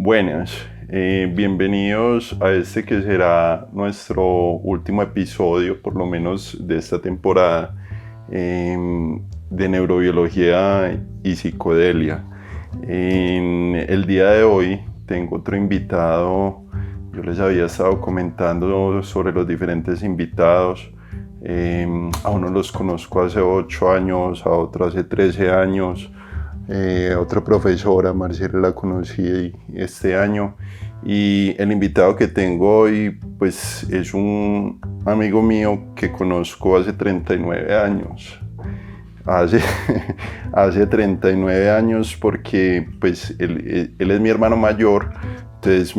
Buenas, bienvenidos a este que será nuestro último episodio, por lo menos de esta temporada, de neurobiología y psicodelia. En el día de hoy tengo otro invitado. Yo les había estado comentando sobre los diferentes invitados. A uno los conozco hace 8 años, a otro hace 13 años. Otra profesora, Marcela, la conocí este año, y el invitado que tengo hoy pues es un amigo mío que conozco hace 39 años. Hace, hace 39 años porque pues él es mi hermano mayor. Entonces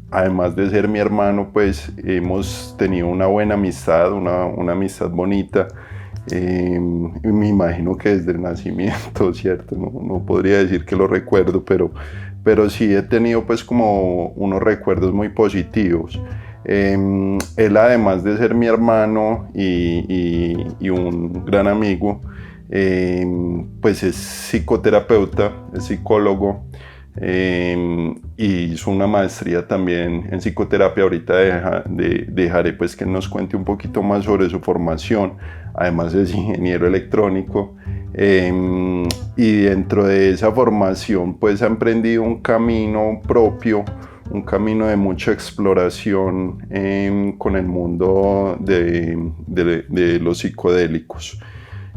además de ser mi hermano, pues hemos tenido una buena amistad, una amistad bonita. Me imagino que desde el nacimiento, ¿cierto? No podría decir que lo recuerdo, pero sí he tenido pues como unos recuerdos muy positivos. Él, además de ser mi hermano y un gran amigo, pues es psicoterapeuta, es psicólogo. Y hizo una maestría también en psicoterapia. Ahorita dejaré pues que nos cuente un poquito más sobre su formación. Además es ingeniero electrónico, y dentro de esa formación pues ha emprendido un camino propio, un camino de mucha exploración con el mundo de los psicodélicos.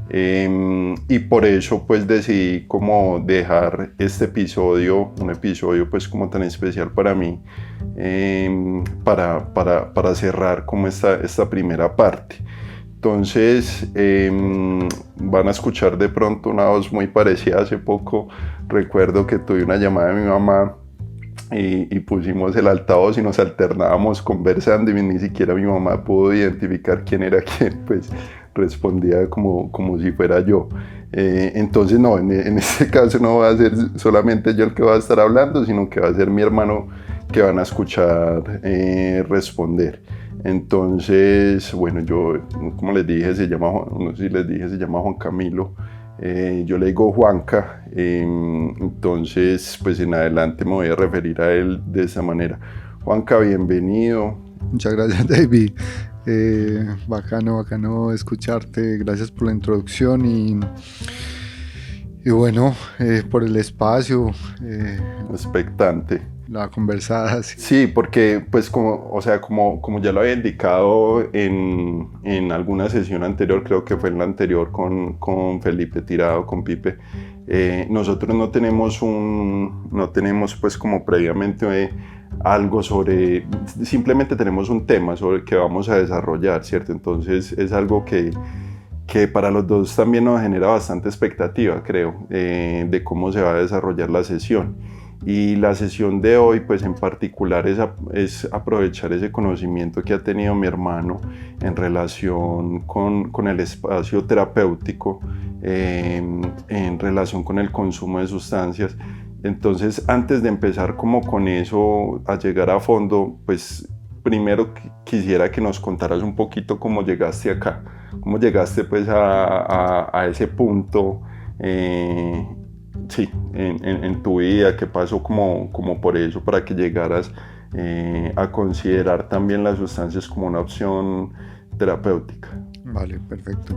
Y por eso pues decidí como dejar este episodio, un episodio pues como tan especial para mí, para cerrar como esta primera parte. Entonces van a escuchar de pronto una voz muy parecida. Hace poco recuerdo que tuve una llamada de mi mamá y pusimos el altavoz y nos alternábamos conversando, y ni siquiera mi mamá pudo identificar quién era quién, pues respondía como si fuera yo. Entonces no, en este caso no va a ser solamente yo el que va a estar hablando, sino que va a ser mi hermano que van a escuchar responder. Entonces, bueno, yo, como les dije, no sé si les dije, se llama Juan Camilo. Yo le digo Juanca. Entonces, pues en adelante me voy a referir a él de esa manera. Juanca, bienvenido. Muchas gracias, David. Bacano escucharte. Gracias por la introducción y bueno, por el espacio. Expectante. La conversada. Sí. Sí, porque pues como ya lo había indicado en alguna sesión anterior, creo que fue en la anterior con Felipe Tirado, con Pipe, nosotros no tenemos pues como previamente algo simplemente tenemos un tema sobre el que vamos a desarrollar, ¿cierto? Entonces es algo que para los dos también nos genera bastante expectativa, creo, de cómo se va a desarrollar la sesión. Y la sesión de hoy, pues en particular, es aprovechar ese conocimiento que ha tenido mi hermano en relación con el espacio terapéutico, en relación con el consumo de sustancias. Entonces, antes de empezar como con eso, a llegar a fondo, pues primero quisiera que nos contaras un poquito cómo llegaste acá, cómo llegaste pues a ese punto. Sí, en tu vida, qué pasó como por eso, para que llegaras a considerar también las sustancias como una opción terapéutica. Vale, perfecto.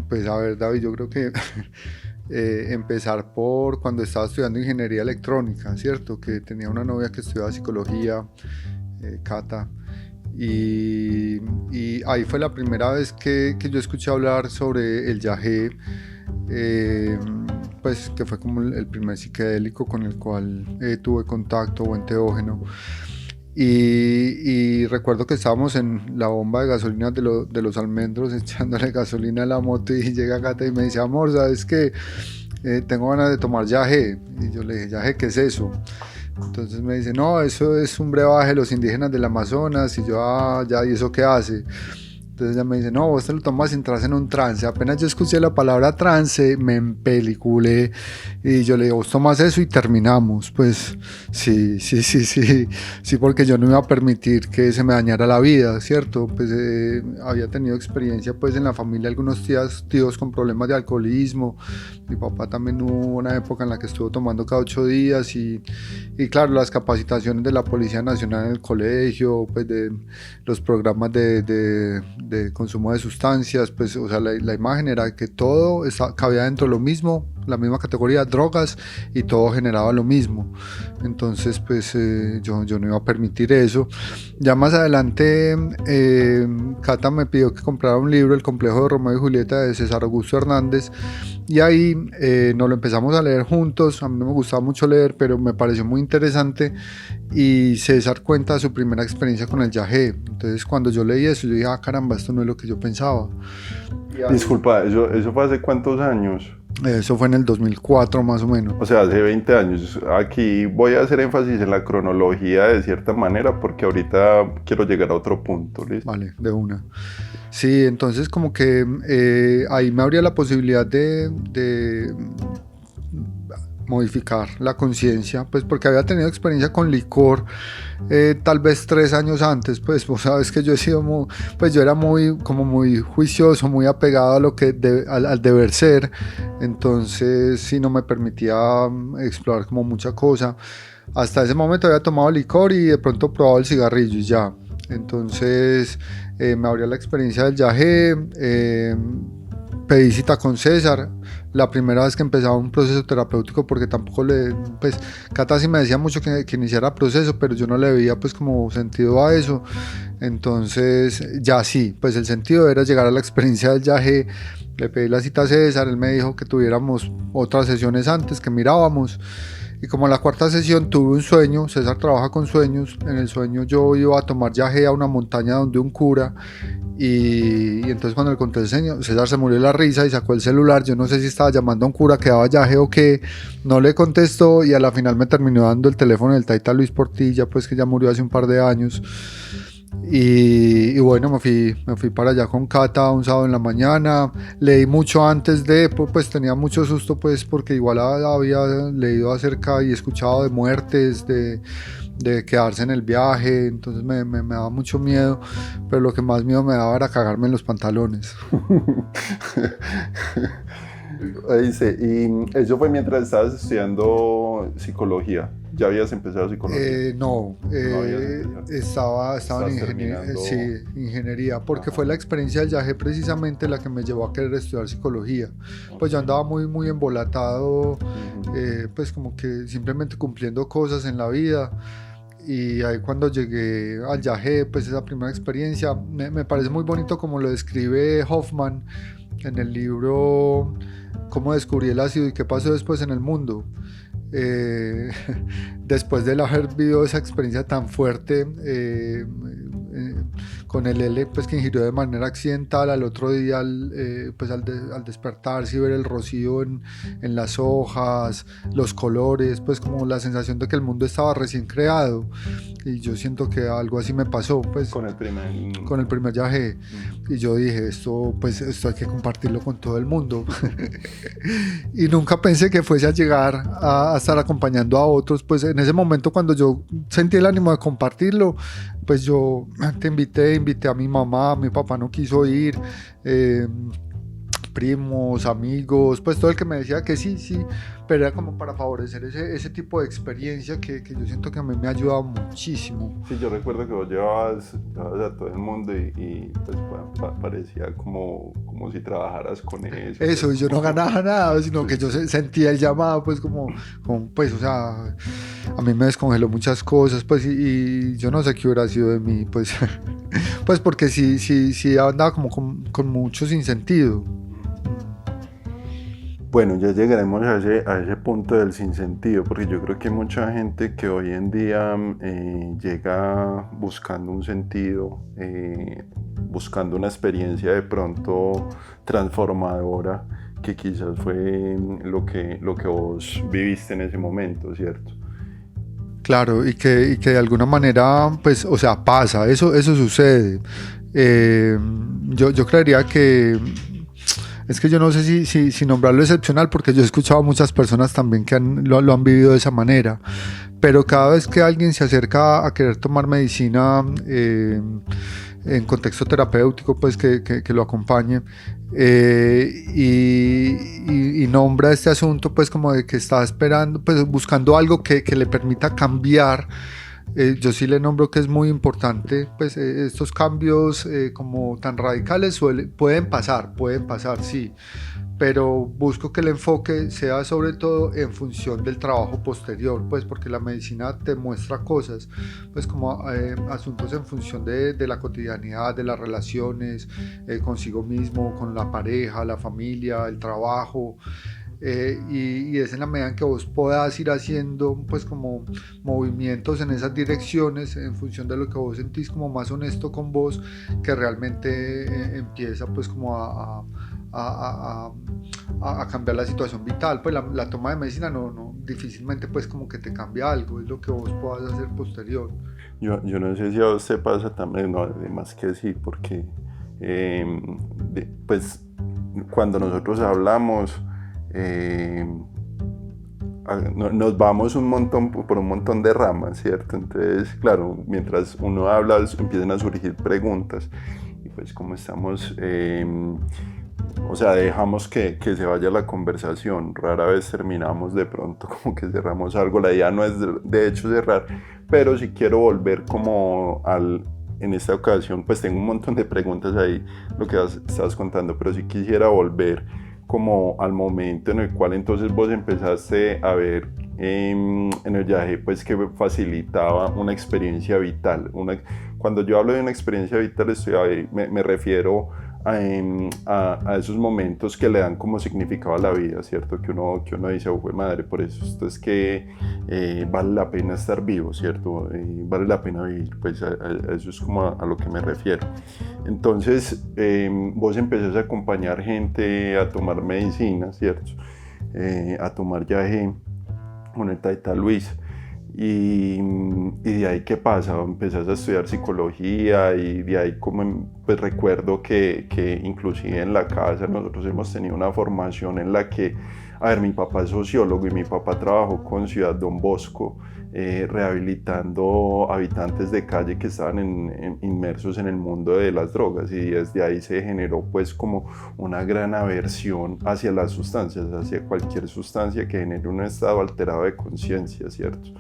Pues a ver, David, yo creo que empezar por cuando estaba estudiando ingeniería electrónica, ¿cierto? Que tenía una novia que estudiaba psicología, Cata, y ahí fue la primera vez que yo escuché hablar sobre el yagé. Pues que fue como el primer psicodélico con el cual tuve contacto, o enteógeno. Y recuerdo que estábamos en la bomba de gasolina de los Almendros echándole gasolina a la moto, y llega Cata y me dice: amor, ¿sabes qué? Tengo ganas de tomar yagé. Y yo le dije: ¿yagé qué es eso? Entonces me dice: no, eso es un brebaje de los indígenas del Amazonas. Y yo: ah, ya, ¿y eso qué hace? Entonces ella me dice, no, vos te lo tomas si entras en un trance. Apenas yo escuché la palabra trance, me empeliculé y yo le digo, vos tomas eso y terminamos. Pues sí, porque yo no iba a permitir que se me dañara la vida, ¿cierto? Pues había tenido experiencia pues en la familia, algunos tíos con problemas de alcoholismo. Mi papá también hubo una época en la que estuvo tomando cada 8 días y claro, las capacitaciones de la Policía Nacional en el colegio, pues de los programas de consumo de sustancias, pues o sea, la imagen era que todo cabía dentro de lo mismo, la misma categoría, drogas, y todo generaba lo mismo. Entonces pues yo no iba a permitir eso. Ya más adelante Cata me pidió que comprara un libro, El complejo de Romeo y Julieta, de César Augusto Hernández, y ahí nos lo empezamos a leer juntos. A mí no me gustaba mucho leer, pero me pareció muy interesante, y César cuenta su primera experiencia con el yagé. Entonces cuando yo leí eso, yo dije, ah, caramba, esto no es lo que yo pensaba. Disculpa, ¿eso fue hace cuántos años? Eso fue en el 2004 más o menos. O sea, hace 20 años. Aquí voy a hacer énfasis en la cronología de cierta manera porque ahorita quiero llegar a otro punto, ¿listo? Vale, de una. Sí, entonces como que ahí me abría la posibilidad de modificar la conciencia, pues porque había tenido experiencia con licor tal vez 3 años antes. Pues vos sabes que yo he sido pues yo era muy juicioso, muy apegado a lo que al deber ser. Entonces sí, no me permitía explorar como mucha cosa. Hasta ese momento había tomado licor y de pronto probado el cigarrillo y ya. Entonces me abría la experiencia del yagé. Pedí cita con César la primera vez que empezaba un proceso terapéutico, porque tampoco pues Cata sí me decía mucho que iniciara proceso, pero yo no le veía pues como sentido a eso. Entonces ya sí, pues el sentido era llegar a la experiencia del yagé. Le pedí la cita a César, él me dijo que tuviéramos otras sesiones antes, que mirábamos. Y como en la 4ª sesión tuve un sueño, César trabaja con sueños, en el sueño yo iba a tomar yagé a una montaña donde un cura, y entonces cuando le conté el sueño, César se murió de la risa y sacó el celular. Yo no sé si estaba llamando a un cura que daba yagé o qué, no le contestó, y a la final me terminó dando el teléfono del taita Luis Portilla, pues que ya murió hace un par de años. Y bueno, me fui para allá con Cata un sábado en la mañana. Leí mucho antes pues tenía mucho susto, pues porque igual había leído acerca y escuchado de muertes, de quedarse en el viaje. Entonces me daba mucho miedo, pero lo que más miedo me daba era cagarme en los pantalones. Dice, y eso fue mientras estabas estudiando psicología. ¿Ya habías empezado psicología? No, estaba en ingeniería, porque fue la experiencia del yagé precisamente la que me llevó a querer estudiar psicología. Pues yo andaba muy embolatado, pues como que simplemente cumpliendo cosas en la vida. Y ahí cuando llegué al yagé, pues esa primera experiencia, me parece muy bonito como lo describe Hoffman en el libro Cómo descubrí el ácido y qué pasó después en el mundo. Después de haber vivido esa experiencia tan fuerte con el L, pues que ingirió de manera accidental, al otro día pues al despertarse y ver el rocío en las hojas, los colores, pues como la sensación de que el mundo estaba recién creado. Y yo siento que algo así me pasó, pues con el primer yagé. Y yo dije, esto hay que compartirlo con todo el mundo. Y nunca pensé que fuese a llegar a estar acompañando a otros. Pues en ese momento, cuando yo sentí el ánimo de compartirlo, pues yo te invité a mi mamá. Mi papá no quiso ir, primos, amigos, pues todo el que me decía que sí, pero era como para favorecer ese tipo de experiencia que yo siento que a mí me ha ayudado muchísimo. Sí, yo recuerdo que vos llevabas a todo el mundo y pues parecía como si trabajaras con eso. Eso, y yo no ganaba nada, sino que yo sentía el llamado, pues como pues, o sea, a mí me descongeló muchas cosas, pues, y yo no sé qué hubiera sido de mí, pues, pues porque sí andaba como con mucho sinsentido. Bueno, ya llegaremos a ese punto del sinsentido, porque yo creo que hay mucha gente que hoy en día llega buscando un sentido, buscando una experiencia de pronto transformadora, que quizás fue lo que vos viviste en ese momento, ¿cierto? Claro, y que de alguna manera, pues, o sea, pasa, eso sucede. Eh, yo creería que es que yo no sé si nombrarlo excepcional, porque yo he escuchado a muchas personas también que lo han vivido de esa manera, pero cada vez que alguien se acerca a querer tomar medicina en contexto terapéutico, pues que lo acompañe, y nombra este asunto, pues como de que está esperando, pues buscando algo que le permita cambiar. Yo sí le nombro que es muy importante, pues estos cambios como tan radicales pueden pasar, sí, pero busco que el enfoque sea sobre todo en función del trabajo posterior, pues porque la medicina te muestra cosas, pues como asuntos en función de la cotidianidad, de las relaciones consigo mismo, con la pareja, la familia, el trabajo. Y es en la medida en que vos puedas ir haciendo pues como movimientos en esas direcciones en función de lo que vos sentís como más honesto con vos, que realmente empieza pues como a, a cambiar la situación vital. Pues la toma de medicina no difícilmente pues como que te cambia algo, es lo que vos puedas hacer posterior. Yo no sé si a vos te pasa también, no, además que sí, porque pues cuando nosotros hablamos, nos vamos un montón por un montón de ramas, ¿cierto? Entonces, claro, mientras uno habla empiezan a surgir preguntas y pues como estamos, o sea, dejamos que se vaya la conversación, rara vez terminamos de pronto como que cerramos algo, la idea no es de hecho cerrar, pero sí quiero volver como en esta ocasión, pues tengo un montón de preguntas ahí, lo que estabas contando, pero sí quisiera volver como al momento en el cual entonces vos empezaste a ver en el viaje pues que facilitaba una experiencia vital. Cuando yo hablo de una experiencia vital me refiero a esos momentos que le dan como significado a la vida, ¿cierto? Que uno dice, oh, madre, por eso esto es que vale la pena estar vivo, ¿cierto? Vale la pena vivir, pues a eso es como a lo que me refiero. Entonces, vos empezás a acompañar gente a tomar medicina, ¿cierto? A tomar viaje con el Taita Luis. Y de ahí, ¿qué pasa? Empezás a estudiar psicología y de ahí pues recuerdo que inclusive en la casa nosotros hemos tenido una formación en la que, a ver, mi papá es sociólogo y mi papá trabajó con Ciudad Don Bosco, rehabilitando habitantes de calle que estaban inmersos en el mundo de las drogas, y desde ahí se generó pues como una gran aversión hacia las sustancias, hacia cualquier sustancia que genere un estado alterado de conciencia, ¿cierto?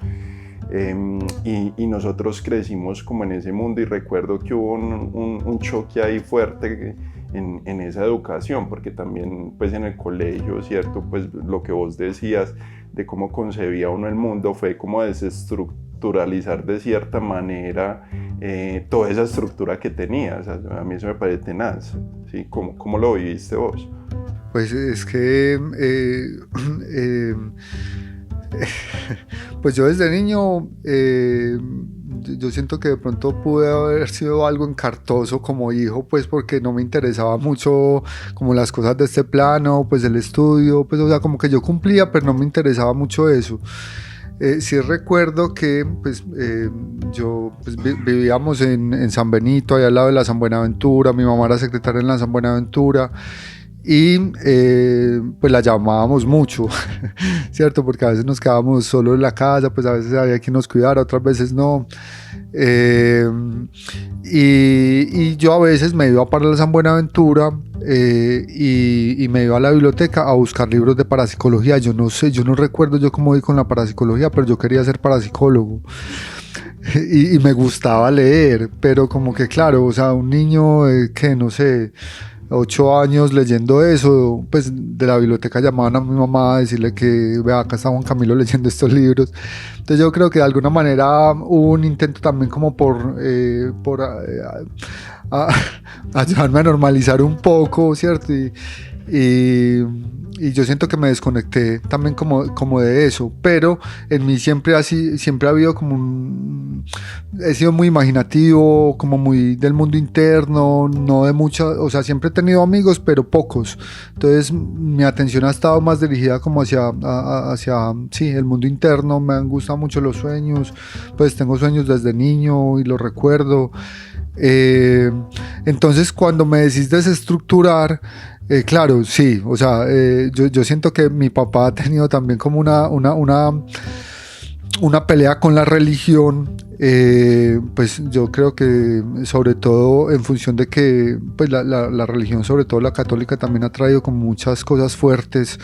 Y nosotros crecimos como en ese mundo y recuerdo que hubo un choque ahí fuerte en esa educación, porque también pues en el colegio, ¿cierto? Pues lo que vos decías de cómo concebía uno el mundo fue como desestructuralizar de cierta manera toda esa estructura que tenía. O sea, a mí eso me parece tenaz, ¿sí? ¿Cómo lo viviste vos? Pues es que pues yo desde niño yo siento que de pronto pude haber sido algo encartoso como hijo, pues porque no me interesaba mucho como las cosas de este plano, pues el estudio, pues o sea, como que yo cumplía, pero no me interesaba mucho eso. Sí recuerdo que pues, yo pues, vivíamos en San Benito, allá al lado de la San Buenaventura, mi mamá era secretaria en la San Buenaventura, y pues la llamábamos mucho, ¿cierto? Porque a veces nos quedábamos solo en la casa, pues a veces había quien nos cuidara, otras veces no. Y yo a veces me iba para la San Buenaventura y me iba a la biblioteca a buscar libros de parapsicología. Yo no sé, yo no recuerdo yo cómo vi con la parapsicología, pero yo quería ser parapsicólogo. Y me gustaba leer, pero como que claro, o sea, un niño que no sé, 8 años leyendo eso, pues de la biblioteca llamaban a mi mamá a decirle que vea, acá está Juan Camilo leyendo estos libros. Entonces yo creo que de alguna manera hubo un intento también como por ayudarme a normalizar un poco, ¿cierto? Y yo siento que me desconecté también como de eso, pero en mí siempre ha habido como he sido muy imaginativo, como muy del mundo interno, no de mucha, o sea, siempre he tenido amigos, pero pocos. Entonces mi atención ha estado más dirigida como hacia sí, el mundo interno. Me han gustado mucho los sueños, pues tengo sueños desde niño y los recuerdo. Entonces, cuando me decís desestructurar, claro, sí, o sea, yo siento que mi papá ha tenido también como una pelea con la religión, pues yo creo que sobre todo en función de que pues la religión, sobre todo la católica, también ha traído como muchas cosas fuertes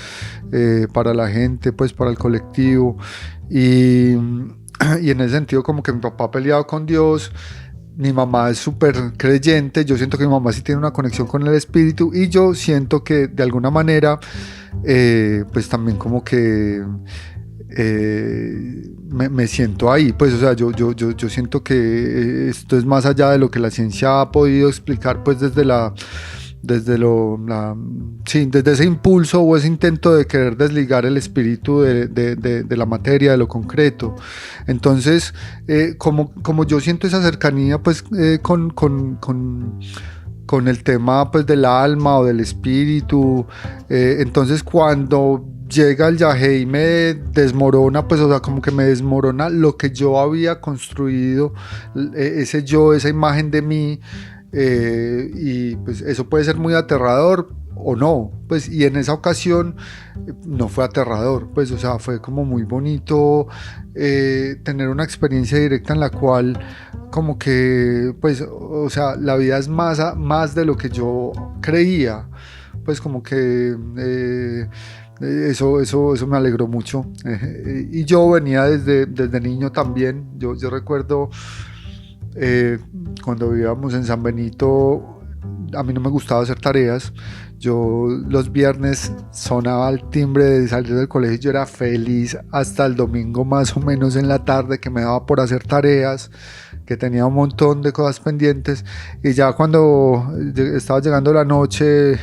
para la gente, pues para el colectivo, y, y en ese sentido como que mi papá ha peleado con Dios. Mi mamá es súper creyente, yo siento que mi mamá sí tiene una conexión con el espíritu, y yo siento que de alguna manera pues también como que me siento ahí, pues o sea, yo siento que esto es más allá de lo que la ciencia ha podido explicar, pues sí, desde ese impulso o ese intento de querer desligar el espíritu de la materia, de lo concreto. Entonces, como yo siento esa cercanía, pues con el tema pues del alma o del espíritu, entonces cuando llega el yagé y me desmorona, pues o sea, como que me desmorona lo que yo había construido, ese yo, esa imagen de mí, y pues eso puede ser muy aterrador o no, pues, y en esa ocasión no fue aterrador, pues o sea, fue como muy bonito tener una experiencia directa en la cual como que pues o sea, la vida es más de lo que yo creía, pues como que eso me alegró mucho. Y yo venía desde niño también. Yo recuerdo cuando vivíamos en San Benito, a mí no me gustaba hacer tareas. Yo los viernes sonaba el timbre de salir del colegio y yo era feliz hasta el domingo más o menos en la tarde, que me daba por hacer tareas, que tenía un montón de cosas pendientes, y ya cuando estaba llegando la noche,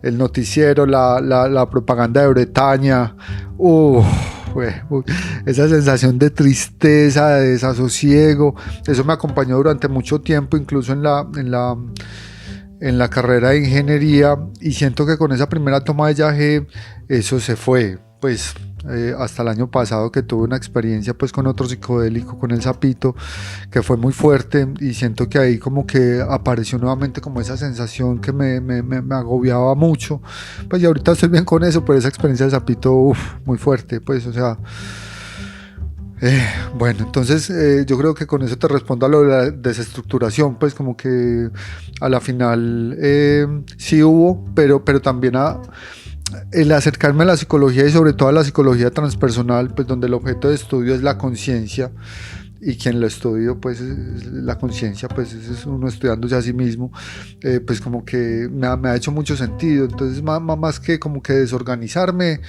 el noticiero, la propaganda de Bretaña, esa sensación de tristeza, de desasosiego, eso me acompañó durante mucho tiempo, incluso en la carrera de ingeniería, y siento que con esa primera toma de yagé eso se fue, pues hasta el año pasado, que tuve una experiencia pues con otro psicodélico, con el sapito, que fue muy fuerte, y siento que ahí como que apareció nuevamente como esa sensación que me agobiaba mucho, pues y ahorita estoy bien con eso, pero esa experiencia del sapito, muy fuerte, pues o sea, bueno, entonces yo creo que con eso te respondo a lo de la desestructuración, pues como que a la final sí hubo, pero también el acercarme a la psicología, y sobre todo a la psicología transpersonal, pues donde el objeto de estudio es la conciencia, y quien lo estudia pues es la conciencia, pues es uno estudiándose a sí mismo, pues como que me ha hecho mucho sentido. Entonces más que como que desorganizarme,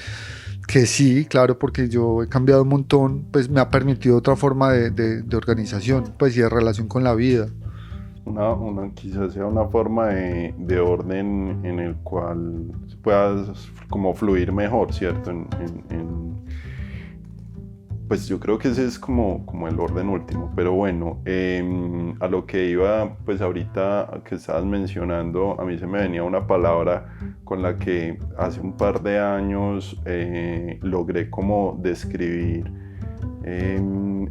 que sí, claro, porque yo he cambiado un montón, pues me ha permitido otra forma de organización, pues y de relación con la vida. Quizás sea una forma de orden en el cual puedas como fluir mejor, ¿cierto? Pues yo creo que ese es como el orden último, pero bueno, a lo que iba, pues ahorita que estabas mencionando, a mí se me venía una palabra con la que hace un par de años logré como describir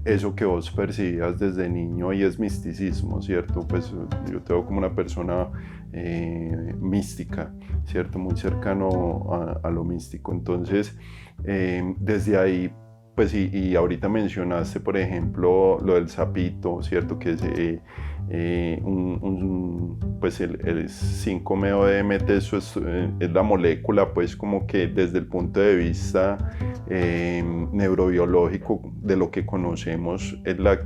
eso que vos percibías desde niño, y es misticismo, ¿cierto? Pues yo te veo como una persona mística, ¿cierto? Muy cercano a lo místico. Entonces, desde ahí, pues y ahorita mencionaste, por ejemplo, lo del sapito, ¿cierto? Que es pues el 5-MeO-DMT, eso es la molécula, pues como que desde el punto de vista neurobiológico de lo que conocemos, es la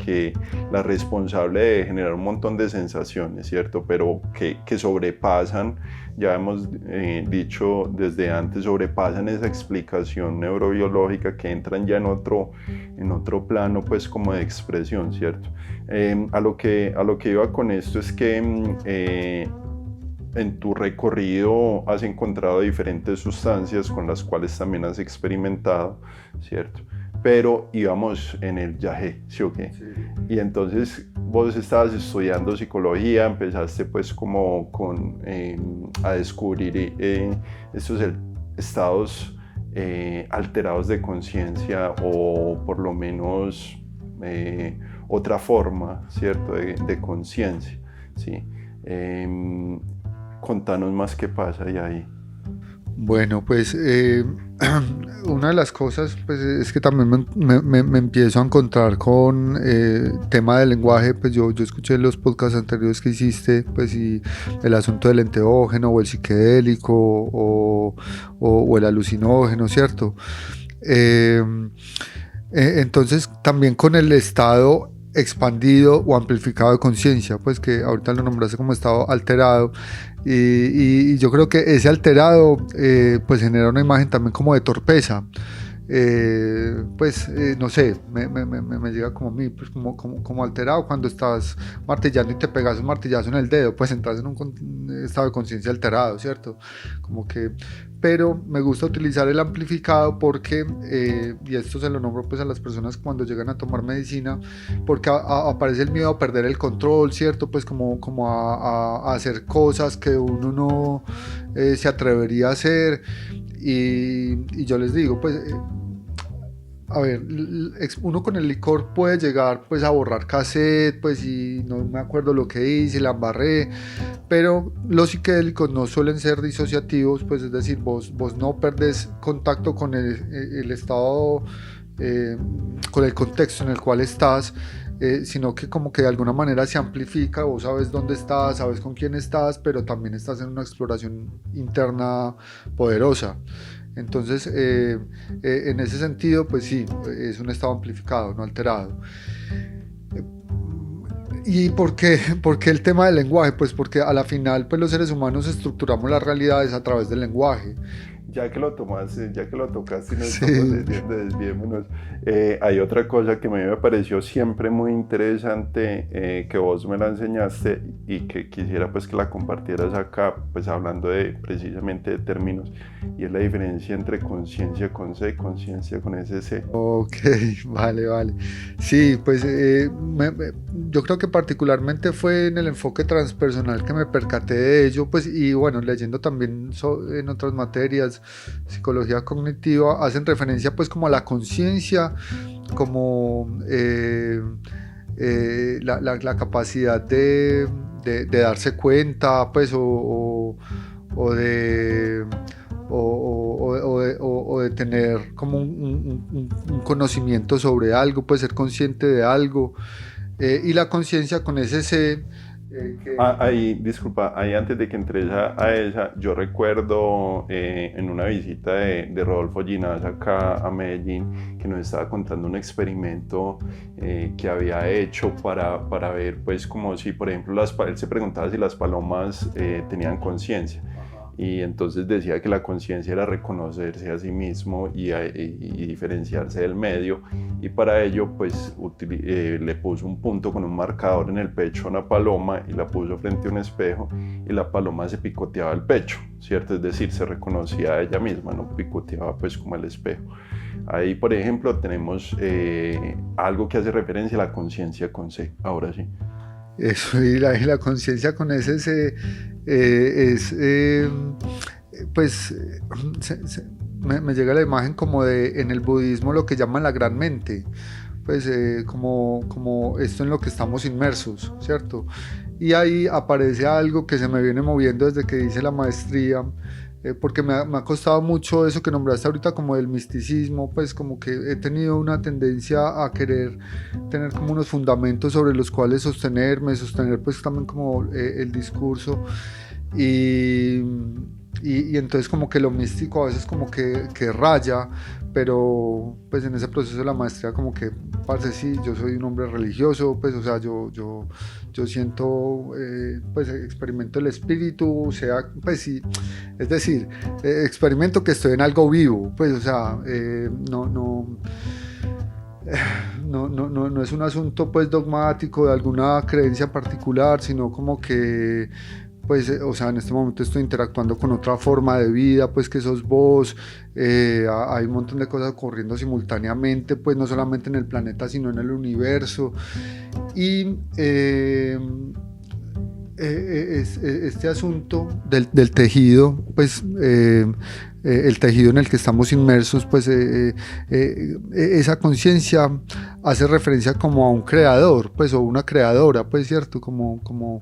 responsable de generar un montón de sensaciones, ¿cierto? Pero que sobrepasan, ya hemos dicho desde antes, sobrepasan esa explicación neurobiológica, que entran ya en otro plano, pues como de expresión, ¿cierto? A lo que iba con esto es que en tu recorrido has encontrado diferentes sustancias con las cuales también has experimentado, ¿cierto? Pero íbamos en el yagé, ¿sí o qué? Sí. Y entonces vos estabas estudiando psicología, empezaste pues como a descubrir estos estados alterados de conciencia, o por lo menos otra forma, ¿cierto?, de conciencia. ¿sí? Contanos más qué pasa ahí. Bueno, pues una de las cosas pues, es que también me empiezo a encontrar con tema del lenguaje. Pues yo escuché los podcasts anteriores que hiciste, pues y el asunto del enteógeno o el psiquedélico o el alucinógeno, ¿cierto? Entonces también con el estado expandido o amplificado de conciencia, pues que ahorita lo nombraste como estado alterado, y yo creo que ese alterado pues genera una imagen también como de torpeza. No sé, me llega como a mí, pues como alterado cuando estás martillando y te pegas un martillazo en el dedo, pues entras en un estado de conciencia alterado, ¿cierto? Como que, pero me gusta utilizar el amplificado porque, y esto se lo nombro pues a las personas cuando llegan a tomar medicina, porque aparece el miedo a perder el control, ¿cierto? Pues como a hacer cosas que uno no se atrevería a hacer. Y yo les digo, pues, a ver, uno con el licor puede llegar pues a borrar cassette, pues y no me acuerdo lo que hice, la embarré, pero los psicodélicos no suelen ser disociativos, pues es decir, vos no perdés contacto con el estado, con el contexto en el cual estás, sino que como que de alguna manera se amplifica, vos sabes dónde estás, sabes con quién estás, pero también estás en una exploración interna poderosa. Entonces, en ese sentido, pues sí, es un estado amplificado, no alterado. ¿Y por qué el tema del lenguaje? Pues porque a la final, pues los seres humanos estructuramos las realidades a través del lenguaje. Ya que lo tomaste, ya que lo tocaste y no Sí. estamos desviémonos, hay otra cosa que a mí me pareció siempre muy interesante, que vos me la enseñaste y que quisiera pues que la compartieras acá, pues hablando de precisamente de términos, y es la diferencia entre conciencia con C, conciencia con SC. Ok, vale. Sí, pues yo creo que particularmente fue en el enfoque transpersonal que me percaté de ello, pues y bueno, leyendo también en otras materias, psicología cognitiva, hacen referencia pues como a la conciencia, como la capacidad de darse cuenta, pues o de o de tener como un conocimiento sobre algo, pues ser consciente de algo, y la conciencia con ese C. Ahí, disculpa, ahí antes de que entres a esa, yo recuerdo en una visita de Rodolfo Ginás acá a Medellín, que nos estaba contando un experimento que había hecho para ver, pues, como si, por ejemplo, él se preguntaba si las palomas tenían conciencia. Y entonces decía que la conciencia era reconocerse a sí mismo y diferenciarse del medio, y para ello pues le puso un punto con un marcador en el pecho a una paloma y la puso frente a un espejo, y la paloma se picoteaba el pecho, ¿cierto? Es decir, se reconocía a ella misma, no picoteaba pues como el espejo. Ahí, por ejemplo, tenemos algo que hace referencia a la conciencia con C. Ahora sí. Eso, y la conciencia con ese C pues me llega la imagen como de en el budismo lo que llaman la gran mente, pues como esto en lo que estamos inmersos, ¿cierto? Y ahí aparece algo que se me viene moviendo desde que hice la maestría, porque me ha costado mucho eso que nombraste ahorita como del misticismo, pues como que he tenido una tendencia a querer tener como unos fundamentos sobre los cuales sostener pues también como el discurso, y entonces como que lo místico a veces como que raya, pero pues en ese proceso de la maestría como que, parce, sí, yo soy un hombre religioso, pues o sea, yo siento, pues experimento el espíritu, o sea, pues sí, es decir, experimento que estoy en algo vivo, pues o sea, no es un asunto pues dogmático de alguna creencia particular, sino como que pues, o sea, en este momento estoy interactuando con otra forma de vida, pues que sos vos, hay un montón de cosas ocurriendo simultáneamente, pues no solamente en el planeta, sino en el universo, y este asunto del tejido, pues el tejido en el que estamos inmersos, pues esa conciencia hace referencia como a un creador, pues, o una creadora, pues, cierto, como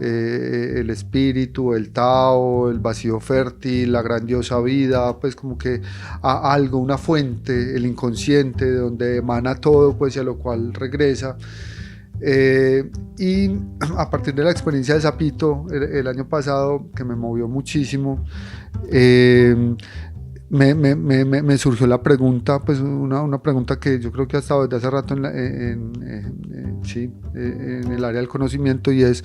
el espíritu, el Tao, el vacío fértil, la grandiosa vida, pues como que a algo, una fuente, el inconsciente, de donde emana todo, pues, y a lo cual regresa. Y a partir de la experiencia de Zapito el año pasado, que me movió muchísimo, me surgió la pregunta, pues una pregunta que yo creo que ha estado desde hace rato en el área del conocimiento, y es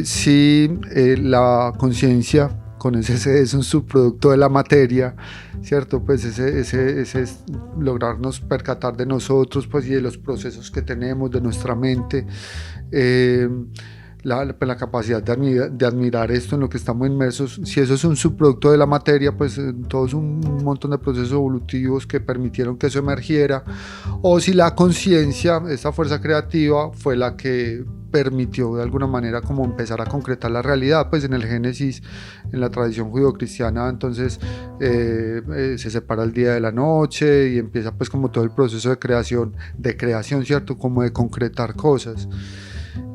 si la conciencia con ese es un subproducto de la materia, ¿cierto? Pues ese es lograrnos percatar de nosotros, pues, y de los procesos que tenemos, de nuestra mente, la capacidad de admirar esto en lo que estamos inmersos. Si eso es un subproducto de la materia, pues todos un montón de procesos evolutivos que permitieron que eso emergiera, o si la conciencia, esta fuerza creativa, fue la que permitió de alguna manera como empezar a concretar la realidad. Pues en el Génesis, en la tradición judeocristiana, entonces se separa el día de la noche y empieza pues como todo el proceso de creación, ¿cierto? Como de concretar cosas.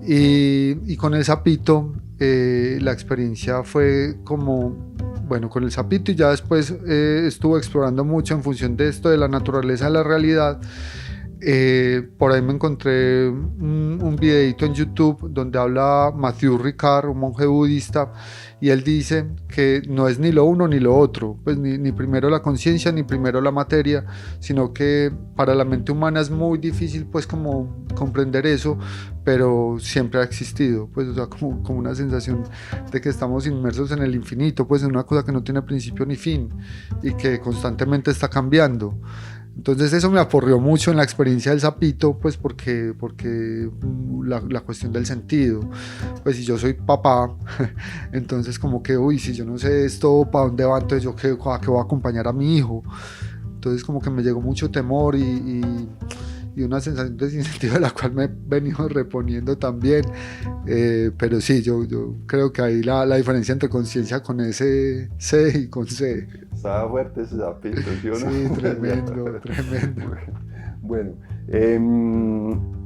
Y con el Zapito la experiencia fue como, bueno, con el Zapito, y ya después estuve explorando mucho en función de esto, de la naturaleza de la realidad. Por ahí me encontré un videito en YouTube donde habla Matthew Ricard, un monje budista, y él dice que no es ni lo uno ni lo otro, pues ni primero la conciencia ni primero la materia, sino que para la mente humana es muy difícil pues como comprender eso, pero siempre ha existido, pues, o sea, como una sensación de que estamos inmersos en el infinito, pues en una cosa que no tiene principio ni fin y que constantemente está cambiando. Entonces eso me aporreó mucho en la experiencia del Zapito, pues porque la cuestión del sentido, pues si yo soy papá, entonces como que, uy, si yo no sé esto, ¿para dónde va? Entonces yo qué voy a acompañar a mi hijo. Entonces como que me llegó mucho temor y una sensación de sinsentido, de la cual me he venido reponiendo también, pero sí, yo creo que ahí la diferencia entre conciencia con ese C y con C. Estaba fuerte ese Zapito, ¿sí o no? Sí, tremendo. Bueno,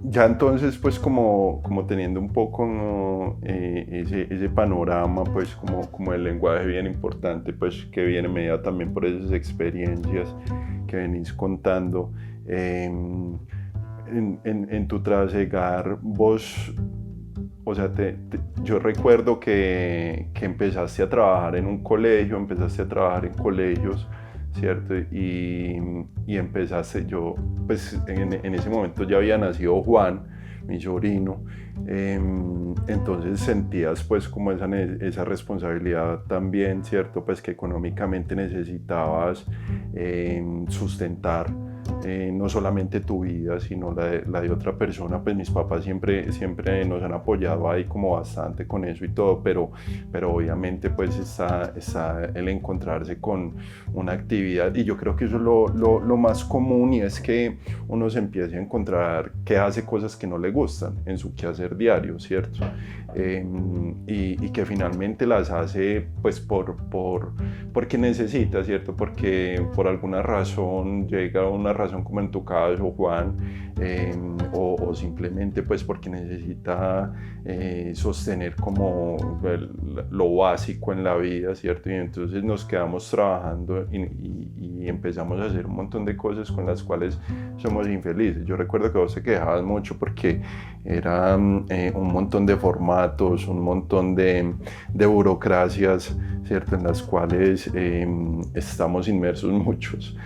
ya entonces pues como teniendo un poco ese panorama, pues como el lenguaje bien importante, pues que viene medida también por esas experiencias que venís contando, en tu trasegar vos, o sea, yo recuerdo que empezaste a trabajar en un colegio, empezaste a trabajar en colegios, ¿cierto? Y empezaste, yo, pues en ese momento ya había nacido Juan, mi sobrino, entonces sentías pues como esa responsabilidad también, ¿cierto? Pues que económicamente necesitabas sustentar no solamente tu vida, sino la de otra persona. Pues mis papás siempre nos han apoyado ahí como bastante con eso y todo, pero obviamente pues está el encontrarse con una actividad, y yo creo que eso es lo más común, y es que uno se empiece a encontrar que hace cosas que no le gustan en su quehacer diario, ¿cierto? Y que finalmente las hace pues porque necesita, ¿cierto? Porque por alguna razón llega una razón, como en tu caso, Juan, o simplemente pues porque necesita sostener como lo básico en la vida, ¿cierto? Y entonces nos quedamos trabajando y empezamos a hacer un montón de cosas con las cuales somos infelices. Yo recuerdo que vos te quejabas mucho porque era un montón de formatos, un montón de burocracias, ¿cierto? En las cuales estamos inmersos muchos.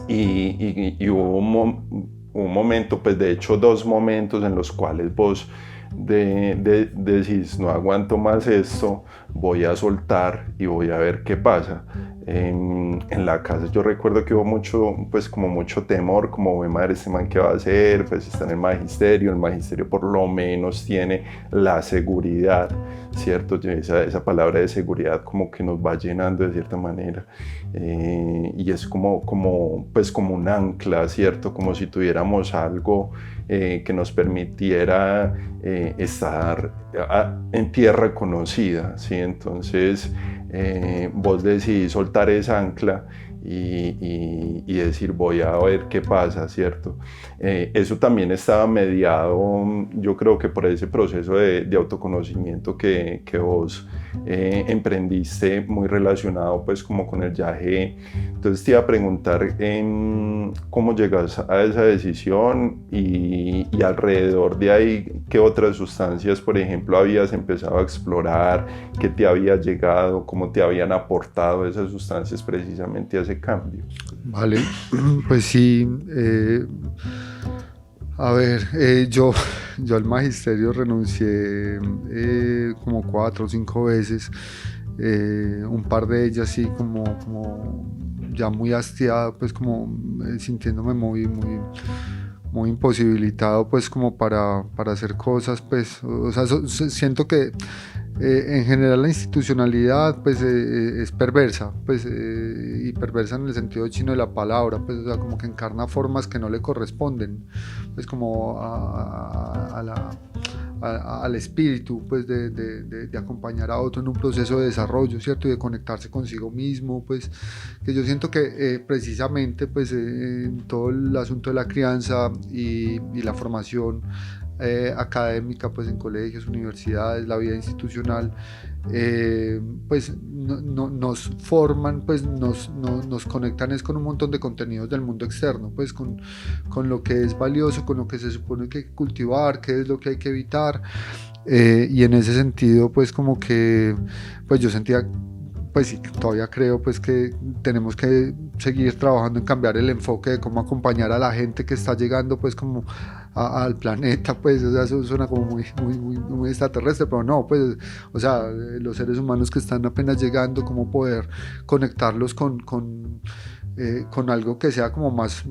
Y hubo un momento, pues de hecho 2 momentos en los cuales vos decís, no aguanto más esto, voy a soltar y voy a ver qué pasa. En la casa yo recuerdo que hubo mucho temor, como, "Güey, madre, este man qué va a hacer", pues está en el magisterio por lo menos tiene la seguridad, ¿cierto? Esa palabra de seguridad como que nos va llenando de cierta manera, y es como un ancla, ¿cierto? Como si tuviéramos algo que nos permitiera estar en tierra conocida, ¿sí? Entonces vos decidís soltar esa ancla y decir voy a ver qué pasa, ¿cierto? Eso también estaba mediado, yo creo que por ese proceso de autoconocimiento que vos emprendiste, muy relacionado pues como con el viaje. Entonces te iba a preguntar cómo llegas a esa decisión y alrededor de ahí qué otras sustancias, por ejemplo, habías empezado a explorar, qué te había llegado, cómo te habían aportado esas sustancias precisamente a ese cambio. Vale, pues sí, a ver, yo al magisterio renuncié como 4 o 5 veces, un par de ellas sí como ya muy hastiado, pues como sintiéndome muy imposibilitado pues como para hacer cosas, pues, o sea, siento que en general la institucionalidad pues es perversa, pues, y perversa en el sentido chino de la palabra, pues, o sea, como que encarna formas que no le corresponden, pues como al espíritu, pues de acompañar a otro en un proceso de desarrollo, ¿cierto? Y de conectarse consigo mismo, pues, que yo siento que precisamente, pues, en todo el asunto de la crianza y la formación académica, pues, en colegios, universidades, la vida institucional, pues nos forman, pues nos conectan es con un montón de contenidos del mundo externo, pues con lo que es valioso, con lo que se supone que hay que cultivar, qué es lo que hay que evitar, y en ese sentido pues como que pues yo sentía, pues sí, todavía creo pues que tenemos que seguir trabajando en cambiar el enfoque de cómo acompañar a la gente que está llegando pues como al planeta, pues, o sea, eso suena como muy extraterrestre, pero no, pues, o sea, los seres humanos que están apenas llegando, cómo poder conectarlos con algo que sea como más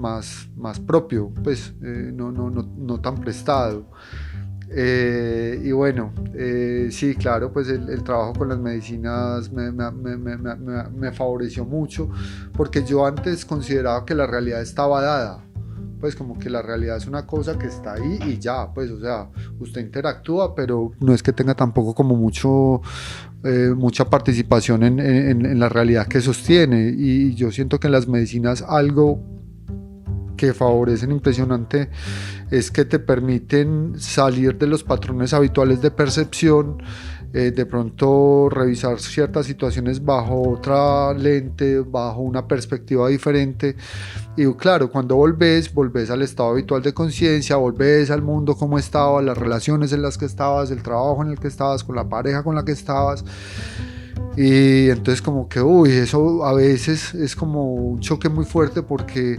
propio, pues, no tan prestado. Y bueno, sí, claro, pues el trabajo con las medicinas me favoreció mucho, porque yo antes consideraba que la realidad estaba dada, pues como que la realidad es una cosa que está ahí y ya, pues, o sea, usted interactúa, pero no es que tenga tampoco como mucha participación en la realidad que sostiene, y yo siento que en las medicinas algo que favorecen impresionante es que te permiten salir de los patrones habituales de percepción, de pronto revisar ciertas situaciones bajo otra lente, bajo una perspectiva diferente, y claro, cuando volvés al estado habitual de conciencia, volvés al mundo como estaba, las relaciones en las que estabas, el trabajo en el que estabas, con la pareja con la que estabas. Y entonces como que, eso a veces es como un choque muy fuerte, porque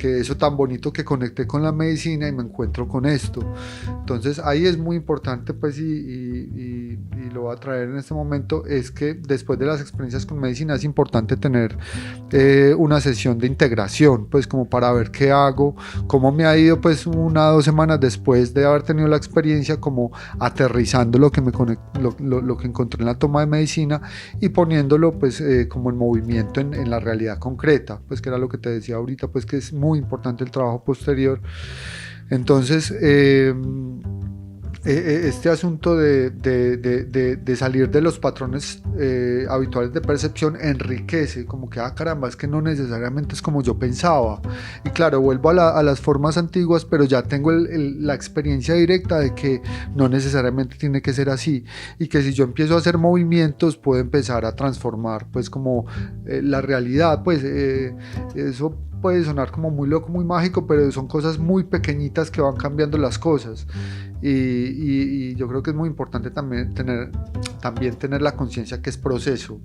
eso tan bonito que conecté con la medicina y me encuentro con esto. Entonces ahí es muy importante, pues, y lo voy a traer en este momento, es que después de las experiencias con medicina es importante tener una sesión de integración, pues como para ver qué hago, cómo me ha ido, pues 1 o 2 semanas después de haber tenido la experiencia, como aterrizando lo que encontré en la toma de medicina y poniéndolo pues como en movimiento en la realidad concreta, pues que era lo que te decía ahorita, pues que es muy importante el trabajo posterior. Entonces este asunto de salir de los patrones habituales de percepción enriquece, como que caramba, es que no necesariamente es como yo pensaba, y claro, vuelvo a las formas antiguas, pero ya tengo la experiencia directa de que no necesariamente tiene que ser así, y que si yo empiezo a hacer movimientos puedo empezar a transformar pues como la realidad, pues eso puede sonar como muy loco, muy mágico, pero son cosas muy pequeñitas que van cambiando las cosas. Y yo creo que es muy importante también tener la conciencia que es proceso,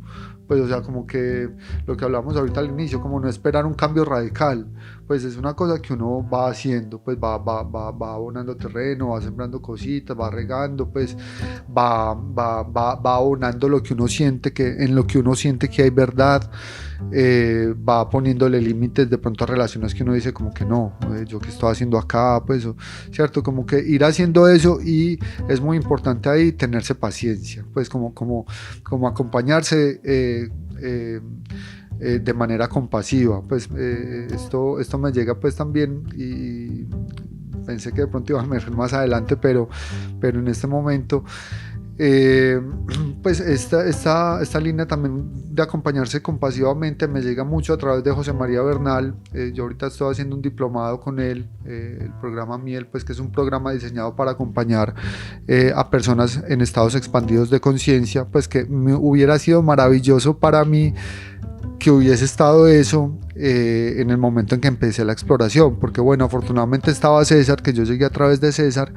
pues, o sea, como que lo que hablamos ahorita al inicio, como no esperar un cambio radical, pues es una cosa que uno va haciendo, pues va abonando terreno, va sembrando cositas, va regando, pues va abonando lo que uno siente, en lo que uno siente que hay verdad, va poniéndole límites de pronto a relaciones que uno dice como que no, yo qué estoy haciendo acá, pues, cierto, como que ir haciendo eso, y es muy importante ahí tenerse paciencia, pues como acompañarse de manera compasiva, pues esto me llega pues también, y pensé que de pronto iba a emerger más adelante, pero en este momento Pues esta línea también de acompañarse compasivamente me llega mucho a través de José María Bernal. Yo ahorita estoy haciendo un diplomado con él, el programa Miel, pues que es un programa diseñado para acompañar a personas en estados expandidos de conciencia, pues que me hubiera sido maravilloso para mí que hubiese estado eso en el momento en que empecé la exploración, porque bueno, afortunadamente estaba César, que yo llegué a través de César,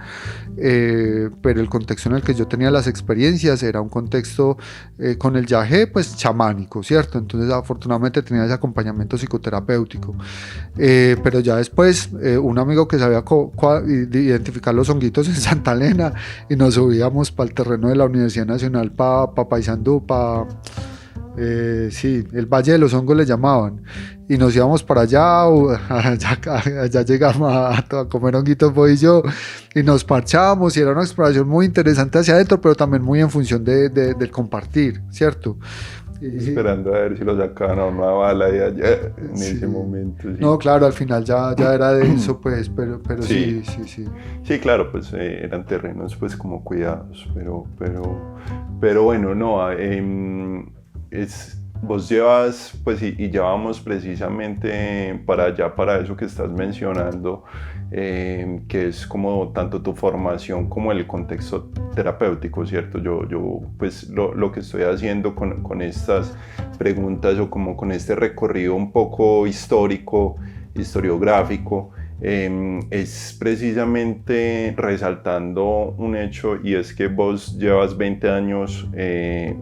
pero el contexto en el que yo tenía las experiencias era un contexto con el yagé, pues chamánico, ¿cierto? Entonces afortunadamente tenía ese acompañamiento psicoterapéutico, pero ya después un amigo que sabía identificar los honguitos en Santa Elena y nos subíamos para el terreno de la Universidad Nacional, para Paysandú, sí, el Valle de los Hongos le llamaban, y nos íbamos para allá, allá llegamos a comer honguitos vos y yo, y nos parchábamos, y era una exploración muy interesante hacia adentro, pero también muy en función del compartir, ¿cierto? Esperando a ver si lo sacaban a una bala de allá en Sí. ese momento. Sí. No, claro, al final ya era de eso, pues, pero sí. Sí, claro, pues eran terrenos pues como cuidados, pero bueno, no, vos llevas, pues y ya vamos precisamente para allá, para eso que estás mencionando, que es como tanto tu formación como el contexto terapéutico, ¿cierto? Yo pues lo que estoy haciendo con estas preguntas o como con este recorrido un poco histórico, historiográfico, es precisamente resaltando un hecho, y es que vos llevas 20 años,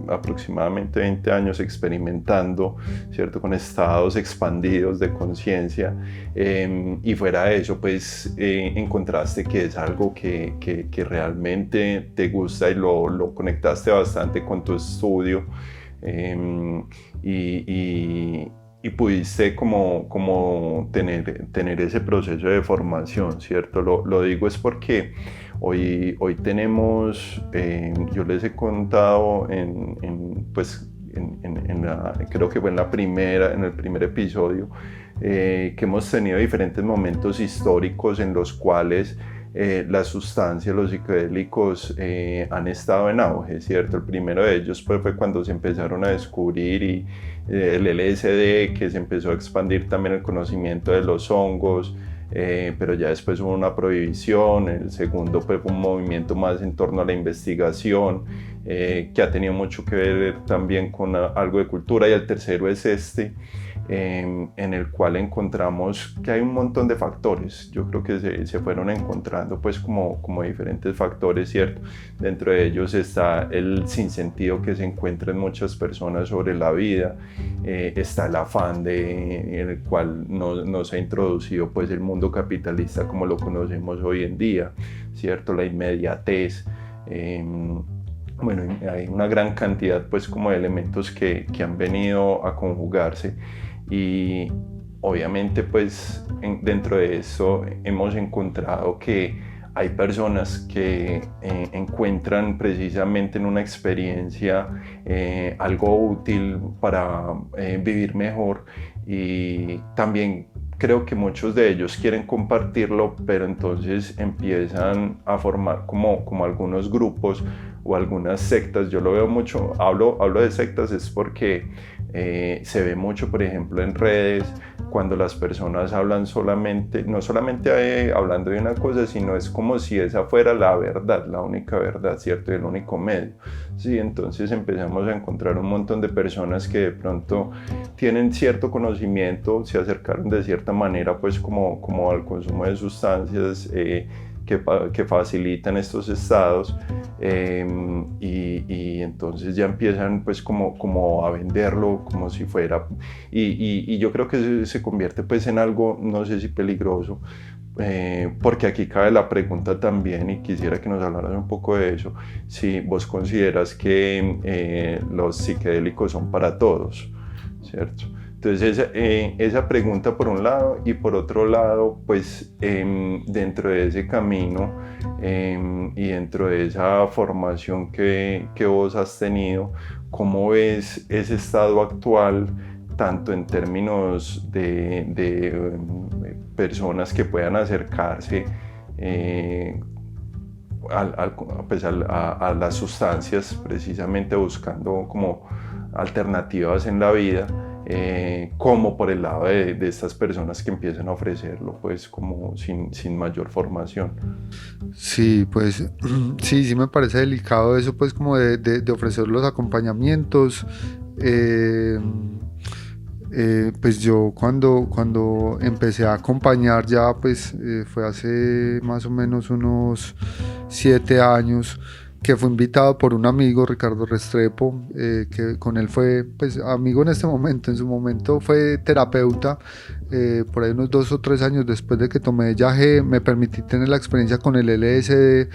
aproximadamente 20 años experimentando, ¿cierto? Con estados expandidos de conciencia, y fuera de eso pues encontraste que es algo que realmente te gusta y lo conectaste bastante con tu estudio, y pudiste como tener ese proceso de formación, ¿cierto? Lo digo es porque hoy tenemos, yo les he contado creo que fue en el primer episodio, que hemos tenido diferentes momentos históricos en los cuales las sustancias, los psicodélicos han estado en auge, ¿cierto? El primero de ellos pues, fue cuando se empezaron a descubrir el LSD, que se empezó a expandir también el conocimiento de los hongos, pero ya después hubo una prohibición. El segundo fue un movimiento más en torno a la investigación, que ha tenido mucho que ver también con algo de cultura, y el tercero es en el cual encontramos que hay un montón de factores. Yo creo que se fueron encontrando pues como diferentes factores, ¿cierto? Dentro de ellos está el sinsentido que se encuentra en muchas personas sobre la vida, está el afán en el cual nos ha introducido pues el mundo capitalista como lo conocemos hoy en día, ¿cierto? La inmediatez, bueno, hay una gran cantidad pues como de elementos que han venido a conjugarse, y obviamente pues dentro de eso hemos encontrado que hay personas que encuentran precisamente en una experiencia algo útil para vivir mejor, y también creo que muchos de ellos quieren compartirlo, pero entonces empiezan a formar como algunos grupos o algunas sectas. Yo lo veo mucho, hablo de sectas es porque se ve mucho, por ejemplo, en redes, cuando las personas hablan no solamente hablando de una cosa, sino es como si esa fuera la verdad, la única verdad, ¿cierto? Y el único medio. Sí, entonces empezamos a encontrar un montón de personas que de pronto tienen cierto conocimiento, se acercaron de cierta manera pues como al consumo de sustancias que facilitan estos estados, y entonces ya empiezan pues como a venderlo como si fuera, y yo creo que se convierte pues en algo, no sé si peligroso, porque aquí cabe la pregunta también, y quisiera que nos hablaras un poco de eso, si vos consideras que los psicodélicos son para todos, ¿cierto? Entonces esa pregunta por un lado, y por otro lado pues dentro de ese camino y dentro de esa formación que vos has tenido, ¿cómo ves ese estado actual, tanto en términos de personas que puedan acercarse a las sustancias, precisamente buscando como alternativas en la vida, como por el lado de estas personas que empiezan a ofrecerlo pues como sin mayor formación. Sí, pues sí me parece delicado eso, pues como de ofrecer los acompañamientos. Pues yo cuando empecé a acompañar ya, pues fue hace más o menos unos 7 años, que fue invitado por un amigo, Ricardo Restrepo, que con él fue pues amigo en este momento. En su momento fue terapeuta. Por ahí unos 2 o 3 años después de que tomé Yagé, me permití tener la experiencia con el LSD,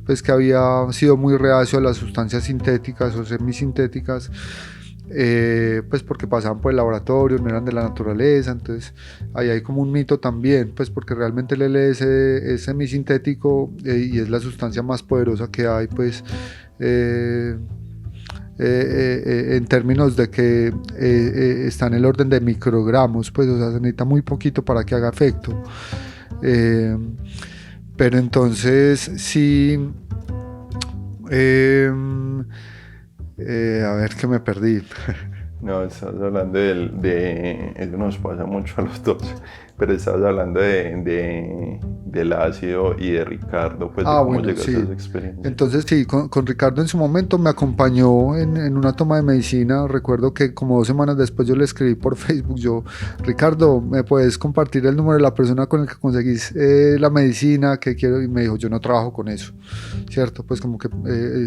pues que había sido muy reacio a las sustancias sintéticas o semisintéticas. Pues porque pasaban por el laboratorio, no eran de la naturaleza. Entonces ahí hay como un mito también, pues porque realmente el LSD es semisintético, y es la sustancia más poderosa que hay, pues en términos de que está en el orden de microgramos, pues o sea, se necesita muy poquito para que haga efecto. Pero entonces sí, a ver, que me perdí. No, estás hablando eso nos pasa mucho a los dos, pero estás hablando del ácido y de Ricardo, pues de cómo Bueno, llegaste sí. a esa experiencia. Entonces sí, con Ricardo en su momento me acompañó en una toma de medicina. Recuerdo que como 2 semanas después yo le escribí por Facebook, Ricardo, ¿me puedes compartir el número de la persona con la que conseguís la medicina que quiero? Y me dijo, yo no trabajo con eso, ¿cierto? Pues como que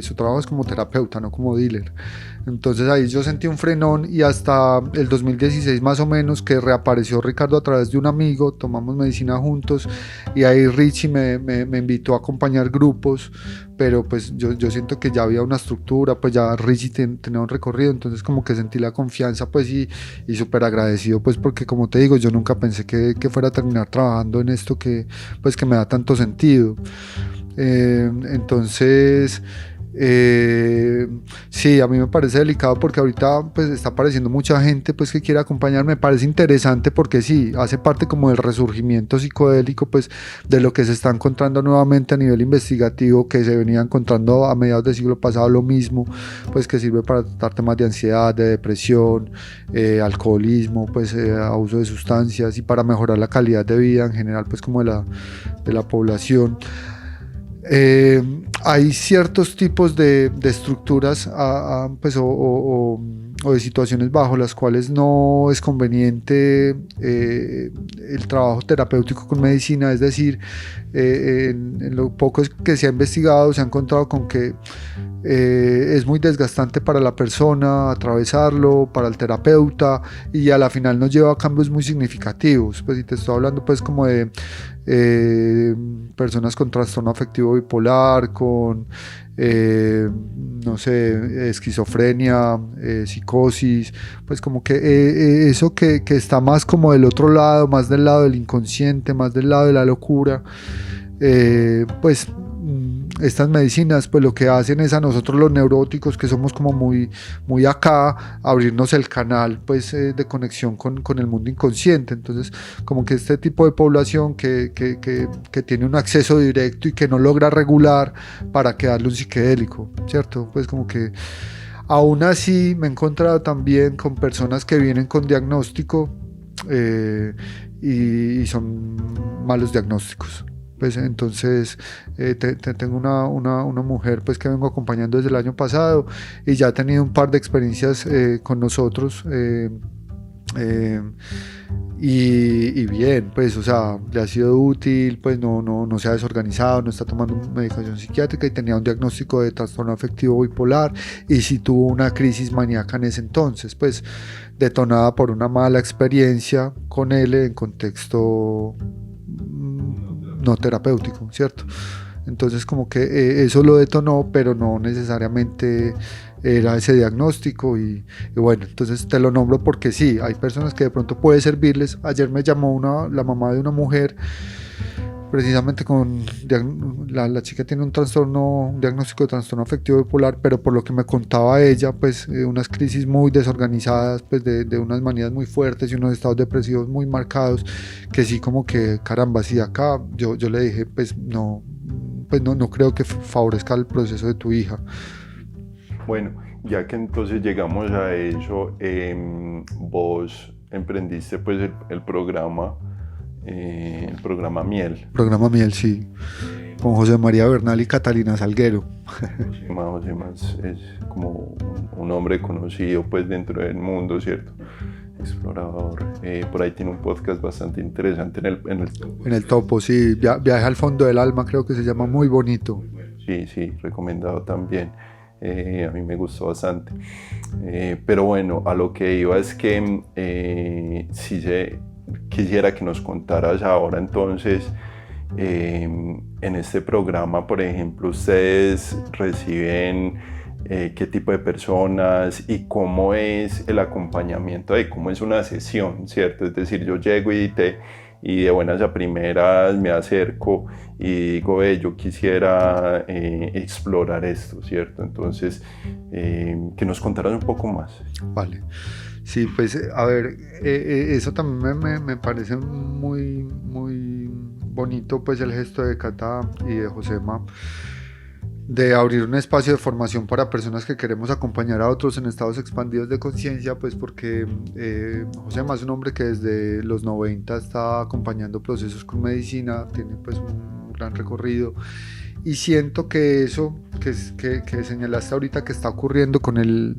su trabajo es como terapeuta, no como dealer. Entonces ahí yo sentí un frenón, y hasta el 2016 más o menos que reapareció Ricardo a través de un amigo, tomamos medicina juntos, y ahí Richie me invitó a acompañar grupos. Pero pues yo siento que ya había una estructura, pues ya Richie tenía un recorrido. Entonces como que sentí la confianza, pues y súper agradecido, pues porque como te digo, yo nunca pensé que fuera a terminar trabajando en esto pues que me da tanto sentido. Entonces sí, a mí me parece delicado porque ahorita pues está apareciendo mucha gente pues que quiere acompañarme. Me parece interesante porque sí, hace parte como del resurgimiento psicodélico, pues de lo que se está encontrando nuevamente a nivel investigativo, que se venía encontrando a mediados del siglo pasado lo mismo, pues que sirve para tratar temas de ansiedad, de depresión, alcoholismo, pues abuso de sustancias, y para mejorar la calidad de vida en general, pues como de la población. Hay ciertos tipos de estructuras pues, o de situaciones bajo las cuales no es conveniente el trabajo terapéutico con medicina. Es decir, en lo poco que se ha investigado, se ha encontrado con que es muy desgastante para la persona atravesarlo, para el terapeuta, y a la final nos lleva a cambios muy significativos. Pues si te estoy hablando pues como de personas con trastorno afectivo bipolar, con no sé, esquizofrenia, psicosis, pues como que eso que está más como del otro lado, más del lado del inconsciente, más del lado de la locura, pues estas medicinas pues lo que hacen es a nosotros los neuróticos, que somos como muy acá, abrirnos el canal pues de conexión con el mundo inconsciente. Entonces como que este tipo de población que tiene un acceso directo y que no logra regular, para que darle un psicodélico, ¿cierto? Pues como que aún así me he encontrado también con personas que vienen con diagnóstico y son malos diagnósticos. Pues entonces tengo una mujer pues que vengo acompañando desde el año pasado, y ya ha tenido un par de experiencias con nosotros, y bien, pues o sea, le ha sido útil, pues no se ha desorganizado, no está tomando medicación psiquiátrica, y tenía un diagnóstico de trastorno afectivo bipolar, y sí tuvo una crisis maníaca en ese entonces, pues detonada por una mala experiencia con él en contexto no terapéutico, ¿cierto? Entonces como que eso lo detonó, pero no necesariamente era ese diagnóstico, y bueno, entonces te lo nombro porque sí, hay personas que de pronto puede servirles. Ayer me llamó la mamá de una mujer, precisamente la chica tiene un diagnóstico de trastorno afectivo bipolar, pero por lo que me contaba ella, pues unas crisis muy desorganizadas, pues de unas manías muy fuertes y unos estados depresivos muy marcados, que sí como que caramba, sí acá yo le dije pues no, pues no creo que favorezca el proceso de tu hija. Bueno, ya que entonces llegamos a eso, vos emprendiste pues el programa Miel. Programa Miel, sí, con José María Bernal y Catalina Salguero. Josema es como un hombre conocido pues dentro del mundo, ¿cierto? Explorador. Por ahí tiene un podcast bastante interesante en el Topo, sí, Viaje al Fondo del Alma, creo que se llama, muy bonito. Sí, recomendado también. A mí me gustó bastante. Pero bueno, a lo que iba es que quisiera que nos contaras ahora entonces, en este programa, por ejemplo, ustedes reciben qué tipo de personas y cómo es el acompañamiento de cómo es una sesión, ¿cierto? Es decir, yo llego y de buenas a primeras me acerco y digo, yo quisiera explorar esto, ¿cierto? Entonces, que nos contaras un poco más. Vale. Sí, pues a ver, eso también me parece muy bonito, pues el gesto de Cata y de Josema, de abrir un espacio de formación para personas que queremos acompañar a otros en estados expandidos de conciencia, pues porque Josema es un hombre que desde los 90 está acompañando procesos con medicina, tiene pues un gran recorrido, y siento que eso que señalaste ahorita que está ocurriendo con el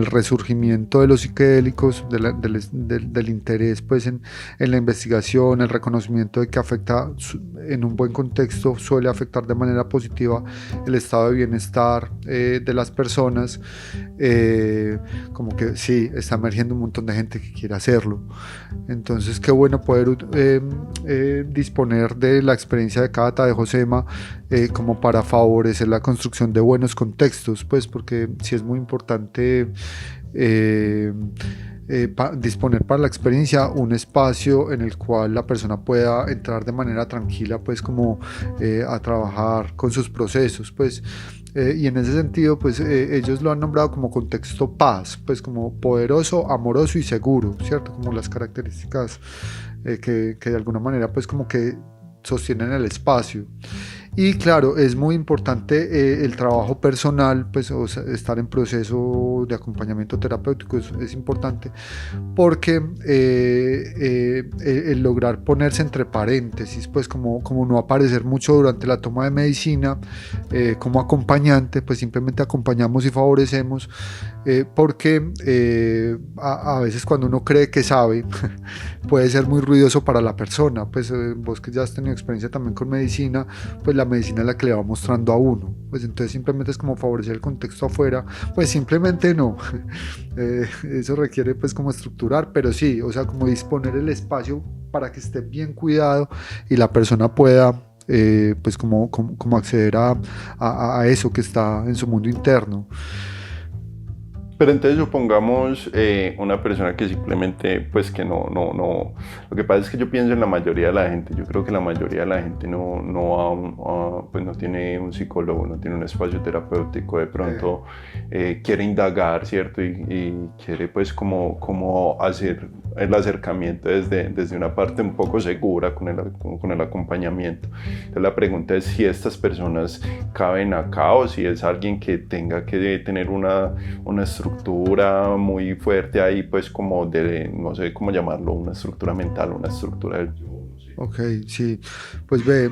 resurgimiento de los psicodélicos, del interés pues en la investigación, el reconocimiento de que afecta en un buen contexto, suele afectar de manera positiva el estado de bienestar de las personas, como que sí, está emergiendo un montón de gente que quiere hacerlo. Entonces qué bueno poder disponer de la experiencia de Cata, de Josema, como para favorecer la construcción de buenos contextos, pues porque sí es muy importante disponer para la experiencia un espacio en el cual la persona pueda entrar de manera tranquila, pues como a trabajar con sus procesos, pues. Y en ese sentido, pues ellos lo han nombrado como contexto paz, pues como poderoso, amoroso y seguro, ¿cierto? Como las características que de alguna manera pues como que sostienen el espacio. Y claro, es muy importante el trabajo personal, pues o sea, estar en proceso de acompañamiento terapéutico es importante, porque el lograr ponerse entre paréntesis, pues como no aparecer mucho durante la toma de medicina, como acompañante, pues simplemente acompañamos y favorecemos, porque a veces cuando uno cree que sabe, puede ser muy ruidoso para la persona, pues vos que ya has tenido experiencia también con medicina, pues la medicina es la que le va mostrando a uno, pues entonces simplemente es como favorecer el contexto afuera, pues simplemente no, eso requiere pues como estructurar, pero sí, o sea, como disponer el espacio para que esté bien cuidado y la persona pueda pues como acceder a eso que está en su mundo interno. Pero entonces supongamos una persona que simplemente, pues que no. Lo que pasa es que yo pienso en la mayoría de la gente. Yo creo que la mayoría de la gente pues no tiene un psicólogo, no tiene un espacio terapéutico. De pronto quiere indagar, ¿cierto? Y quiere pues como hacer el acercamiento desde una parte un poco segura con el acompañamiento. Entonces la pregunta es si estas personas caben acá o si es alguien que tenga que tener una estructura muy fuerte ahí, pues como no sé cómo llamarlo, una estructura mental, una estructura del yo. Ok, sí, pues ve,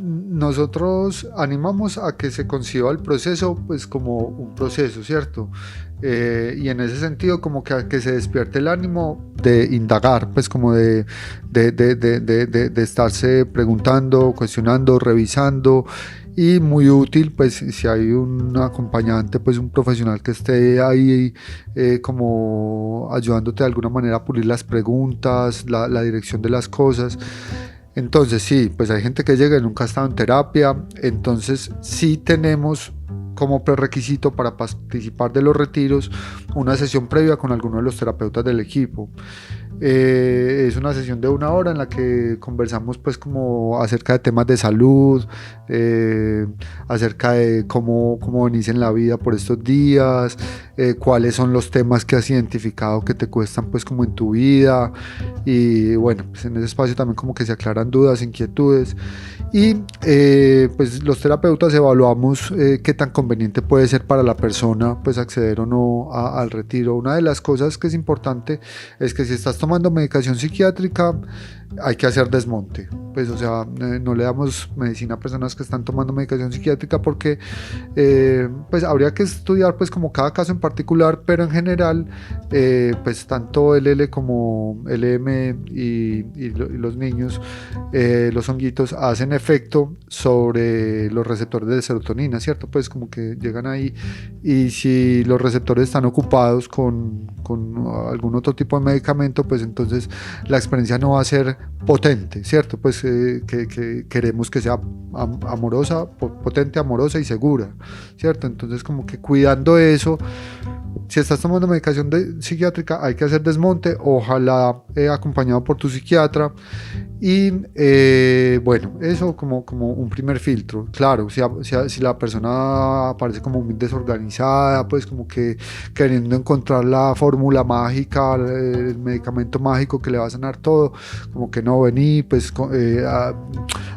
nosotros animamos a que se conciba el proceso pues como un proceso, ¿cierto? Y en ese sentido como que a que se despierte el ánimo de indagar, pues como de estarse preguntando, cuestionando, revisando, y muy útil pues si hay un acompañante, pues un profesional que esté ahí como ayudándote de alguna manera a pulir las preguntas, la dirección de las cosas. Entonces sí, pues hay gente que llega y nunca ha estado en terapia, entonces sí tenemos como prerequisito para participar de los retiros una sesión previa con alguno de los terapeutas del equipo. Es una sesión de 1 hora en la que conversamos pues como acerca de temas de salud, acerca de cómo venís en la vida por estos días, cuáles son los temas que has identificado que te cuestan pues como en tu vida, y bueno, pues en ese espacio también como que se aclaran dudas, inquietudes, y pues los terapeutas evaluamos qué tan conveniente puede ser para la persona pues acceder o no al retiro. Una de las cosas que es importante es que si estás tomando medicación psiquiátrica hay que hacer desmonte, pues o sea, no le damos medicina a personas que están tomando medicación psiquiátrica porque pues habría que estudiar pues como cada caso en particular, pero en general pues tanto el L como el M y los niños, los honguitos hacen efecto sobre los receptores de serotonina, ¿cierto? Pues como que llegan ahí, y si los receptores están ocupados con algún otro tipo de medicamento, pues entonces la experiencia no va a ser potente, ¿cierto? Pues que queremos que sea amorosa, potente, amorosa y segura, ¿cierto? Entonces como que cuidando eso, si estás tomando medicación psiquiátrica hay que hacer desmonte, ojalá acompañado por tu psiquiatra. Y bueno, eso como un primer filtro. Claro, si la persona aparece como muy desorganizada, pues como que queriendo encontrar la fórmula mágica, el medicamento mágico que le va a sanar todo, como que no, vení, pues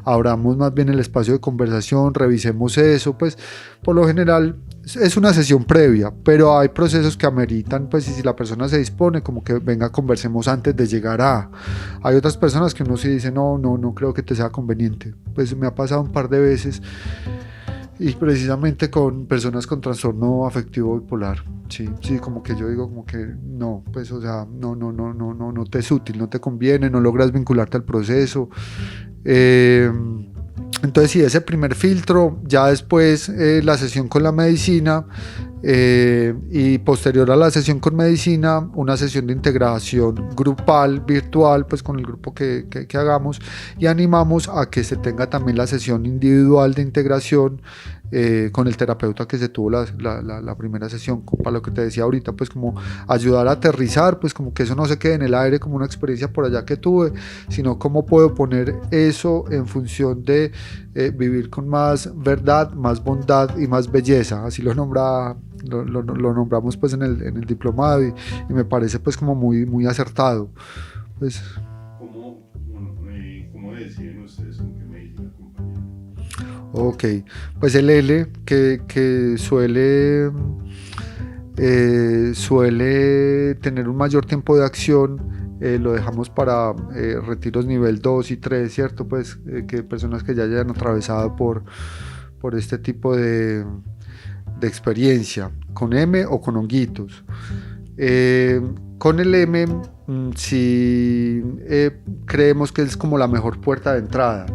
abramos más bien el espacio de conversación, revisemos eso, pues por lo general es una sesión previa, pero hay procesos que ameritan, pues, y si la persona se dispone, como que venga, conversemos antes de llegar a. Hay otras personas que uno sí dice, no creo que te sea conveniente. Pues me ha pasado un par de veces, y precisamente con personas con trastorno afectivo bipolar. Sí, como que yo digo como que no, pues, o sea, no te es útil, no te conviene, no logras vincularte al proceso. Entonces, sí, ese primer filtro, ya después la sesión con la medicina, y posterior a la sesión con medicina, una sesión de integración grupal, virtual, pues con el grupo que hagamos, y animamos a que se tenga también la sesión individual de integración con el terapeuta que se tuvo la primera sesión, para lo que te decía ahorita, pues como ayudar a aterrizar, pues como que eso no se quede en el aire como una experiencia por allá que tuve, sino cómo puedo poner eso en función de vivir con más verdad, más bondad y más belleza. Así lo nombramos pues en el diplomado, y me parece pues como muy acertado. Pues, ¿Cómo deciden ustedes con qué medicina acompañar? ok, pues el L que suele tener un mayor tiempo de acción, lo dejamos para retiros nivel 2 y 3, ¿cierto? Pues que personas que ya hayan atravesado por este tipo de experiencia, con M o con honguitos. Con el M, sí creemos que es como la mejor puerta de entrada.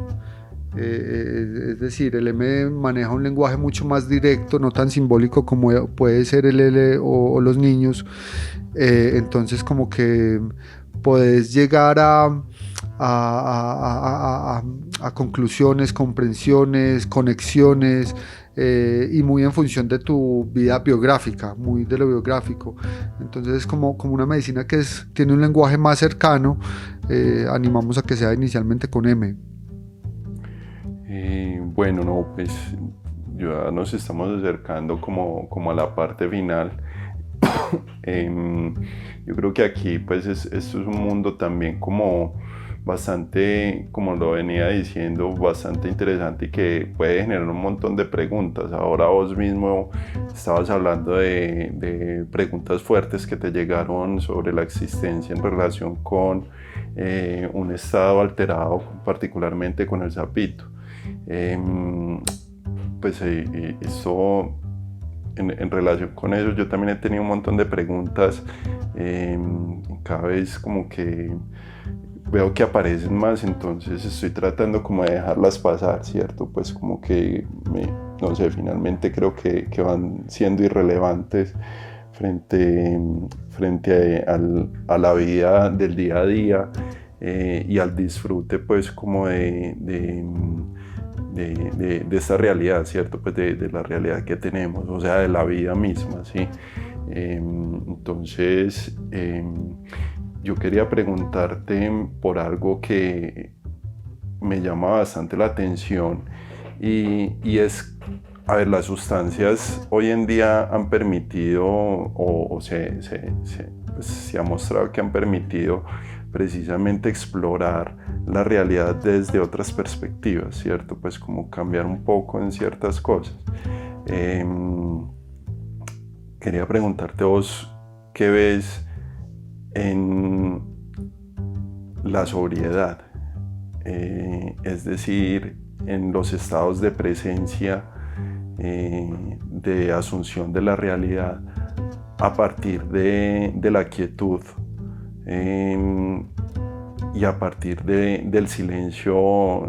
Es decir, el M maneja un lenguaje mucho más directo, no tan simbólico como puede ser el L o los niños. Entonces como que puedes llegar a conclusiones, comprensiones, conexiones, y muy en función de tu vida biográfica, muy de lo biográfico. Entonces es como una medicina que tiene un lenguaje más cercano. Animamos a que sea inicialmente con M. Bueno, no, pues ya nos estamos acercando como a la parte final. Yo creo que aquí pues esto es un mundo también como bastante, como lo venía diciendo, bastante interesante, y que puede generar un montón de preguntas. Ahora vos mismo estabas hablando de preguntas fuertes que te llegaron sobre la existencia en relación con un estado alterado, particularmente con el sapito. Pues esto, en relación con eso, yo también he tenido un montón de preguntas. Cada vez como que veo que aparecen más, entonces estoy tratando como de dejarlas pasar, ¿cierto? Pues como que, no sé, finalmente creo que van siendo irrelevantes frente a la vida del día a día, y al disfrute pues como de esta realidad, ¿cierto? Pues de la realidad que tenemos, o sea, de la vida misma, ¿sí? Entonces, yo quería preguntarte por algo que me llama bastante la atención y es, a ver, las sustancias hoy en día han permitido pues, se ha mostrado que han permitido precisamente explorar la realidad desde otras perspectivas, ¿cierto? Pues como cambiar un poco en ciertas cosas. Quería preguntarte vos, ¿qué ves en la sobriedad? Es decir, en los estados de presencia, de asunción de la realidad a partir de la quietud y a partir del silencio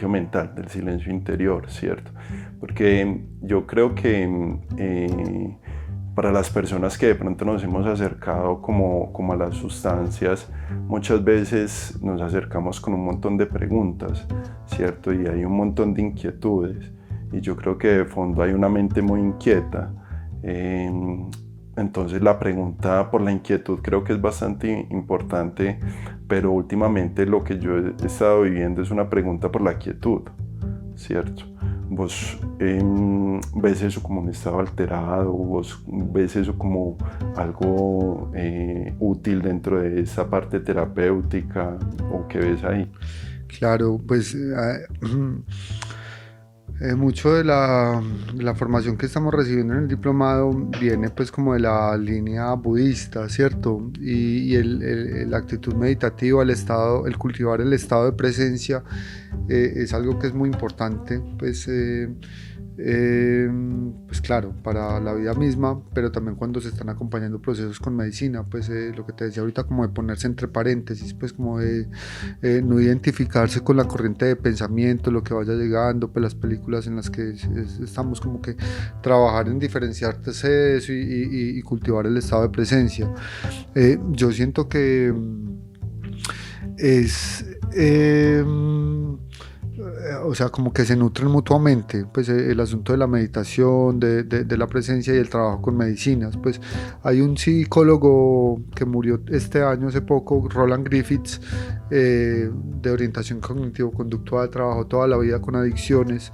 mental, del silencio interior, ¿cierto? Porque yo creo que para las personas que de pronto nos hemos acercado como a las sustancias, muchas veces nos acercamos con un montón de preguntas, ¿cierto? Y hay un montón de inquietudes. Y yo creo que de fondo hay una mente muy inquieta. Entonces la pregunta por la inquietud creo que es bastante importante, pero últimamente lo que yo he estado viviendo es una pregunta por la quietud, ¿cierto? Vos ves eso como un estado alterado, vos ves eso como algo útil dentro de esa parte terapéutica, o qué ves ahí. Claro, pues mucho de la formación que estamos recibiendo en el diplomado viene pues como de la línea budista, ¿cierto? Y la actitud meditativa, el cultivar el estado de presencia es algo que es muy importante, pues claro, para la vida misma, pero también cuando se están acompañando procesos con medicina, pues lo que te decía ahorita, como de ponerse entre paréntesis, pues como de no identificarse con la corriente de pensamiento, lo que vaya llegando, pues las películas en las que estamos, como que trabajar en diferenciarse de eso y cultivar el estado de presencia. Yo siento que es... o sea, como que se nutren mutuamente, pues el asunto de la meditación, de la presencia y el trabajo con medicinas. Pues hay un psicólogo que murió este año hace poco, Roland Griffiths, de orientación cognitivo-conductual, trabajó toda la vida con adicciones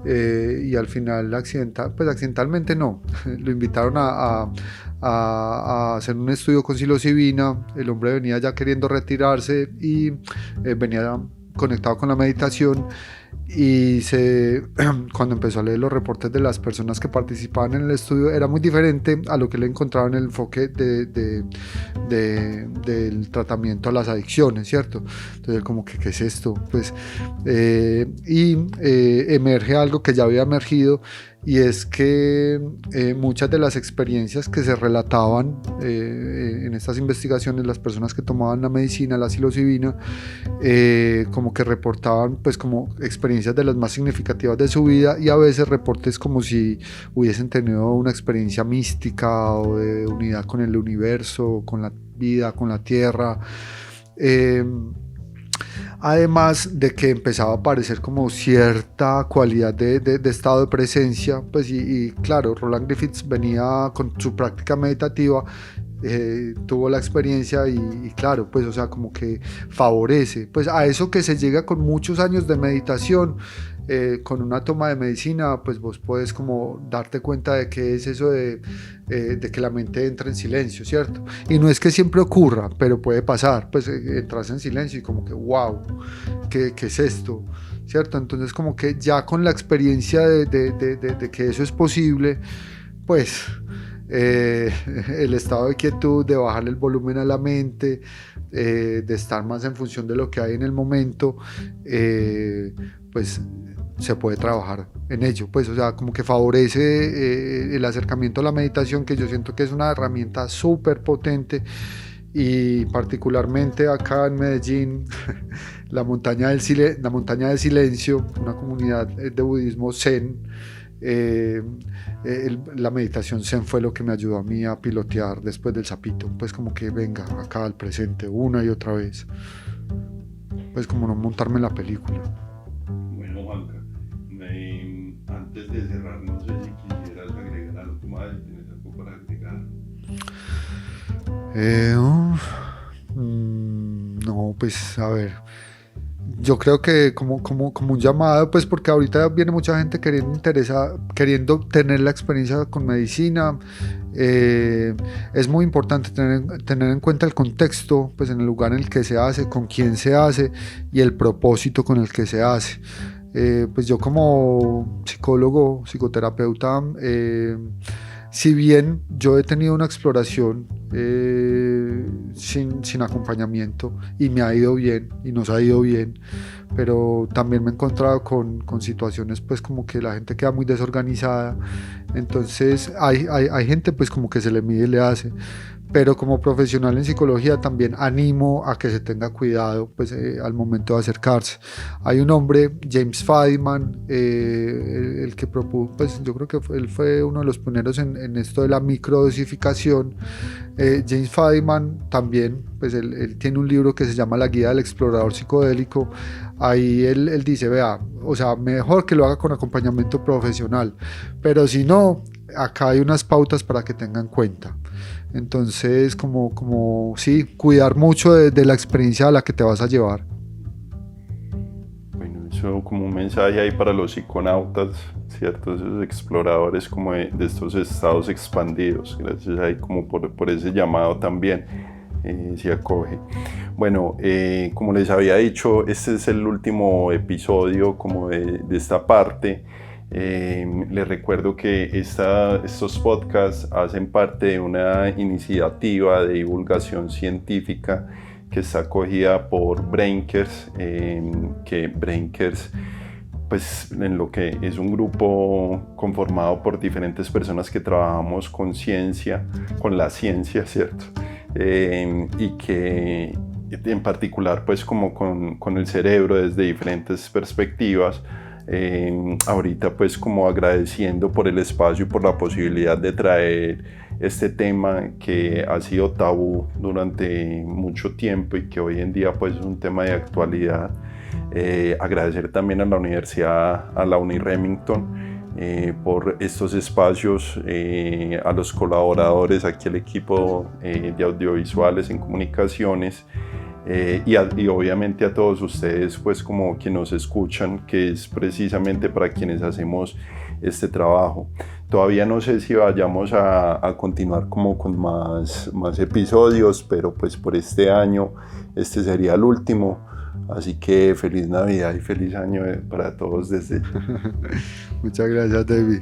y al final accidentalmente no, lo invitaron a hacer un estudio con psilocibina. El hombre venía ya queriendo retirarse y venía conectado con la meditación y cuando empezó a leer los reportes de las personas que participaban en el estudio era muy diferente a lo que le encontraba en el enfoque del tratamiento a las adicciones, ¿cierto? Entonces como que ¿qué es esto? Pues emerge algo que ya había emergido, y es que muchas de las experiencias que se relataban en estas investigaciones, las personas que tomaban la medicina, la psilocibina, como que reportaban pues como experiencias de las más significativas de su vida, y a veces reportes como si hubiesen tenido una experiencia mística o de unidad con el universo, con la vida, con la tierra. Además de que empezaba a aparecer como cierta cualidad de estado de presencia, pues y claro, Roland Griffiths venía con su práctica meditativa, tuvo la experiencia y claro, pues o sea, como que favorece pues a eso que se llega con muchos años de meditación. Con una toma de medicina, pues vos puedes como darte cuenta de qué es eso de que la mente entra en silencio, ¿cierto? Y no es que siempre ocurra, pero puede pasar, pues entras en silencio y como que wow, ¿qué es esto? ¿Cierto? Entonces como que ya con la experiencia de que eso es posible, pues el estado de quietud, de bajarle el volumen a la mente, de estar más en función de lo que hay en el momento, pues se puede trabajar en ello, pues o sea, como que favorece el acercamiento a la meditación, que yo siento que es una herramienta súper potente. Y particularmente acá en Medellín, la montaña del silencio, una comunidad de budismo zen, la meditación zen fue lo que me ayudó a mí a pilotear después del sapito, pues como que venga acá al presente una y otra vez, pues como no montarme en la película. Bueno, Juanca, antes de cerrar, no sé si quisieras agregar algo más, si tienes algo para agregar. pues a ver, yo creo que como un llamado, pues porque ahorita viene mucha gente queriendo tener la experiencia con medicina. Es muy importante tener en cuenta el contexto, pues en el lugar en el que se hace, con quién se hace y el propósito con el que se hace. Pues yo como psicólogo, psicoterapeuta, si bien yo he tenido una exploración sin acompañamiento y me ha ido bien y nos ha ido bien, pero también me he encontrado con situaciones pues como que la gente queda muy desorganizada, entonces hay gente pues como que se le mide y le hace. Pero como profesional en psicología también animo a que se tenga cuidado pues, al momento de acercarse. Hay un hombre, James Fadiman, el que propuso, pues yo creo que él fue uno de los pioneros en esto de la microdosificación. James Fadiman también, pues él tiene un libro que se llama La Guía del Explorador Psicodélico. Ahí él dice, vea, o sea, mejor que lo haga con acompañamiento profesional, pero si no, acá hay unas pautas para que tengan en cuenta. Entonces, sí, cuidar mucho de la experiencia a la que te vas a llevar. Bueno, eso como un mensaje ahí para los psiconautas, ¿cierto? Esos exploradores como de estos estados expandidos. Gracias ahí como por ese llamado también se acoge. Bueno, como les había dicho, este es el último episodio como de esta parte. Les recuerdo que estos podcasts hacen parte de una iniciativa de divulgación científica que está acogida por Brainkers, que Brainkers pues en lo que es un grupo conformado por diferentes personas que trabajamos con ciencia, con la ciencia, ¿cierto? Y que en particular pues como con el cerebro desde diferentes perspectivas. Ahorita pues como agradeciendo por el espacio y por la posibilidad de traer este tema que ha sido tabú durante mucho tiempo y que hoy en día pues es un tema de actualidad. Agradecer también a la universidad, a la Uni Remington, por estos espacios, a los colaboradores, aquí el equipo de audiovisuales en comunicaciones. Y obviamente a todos ustedes pues como que nos escuchan, que es precisamente para quienes hacemos este trabajo. Todavía no sé si vayamos a continuar como con más episodios, pero pues por este año este sería el último, así que feliz Navidad y feliz año para todos desde Muchas gracias, David.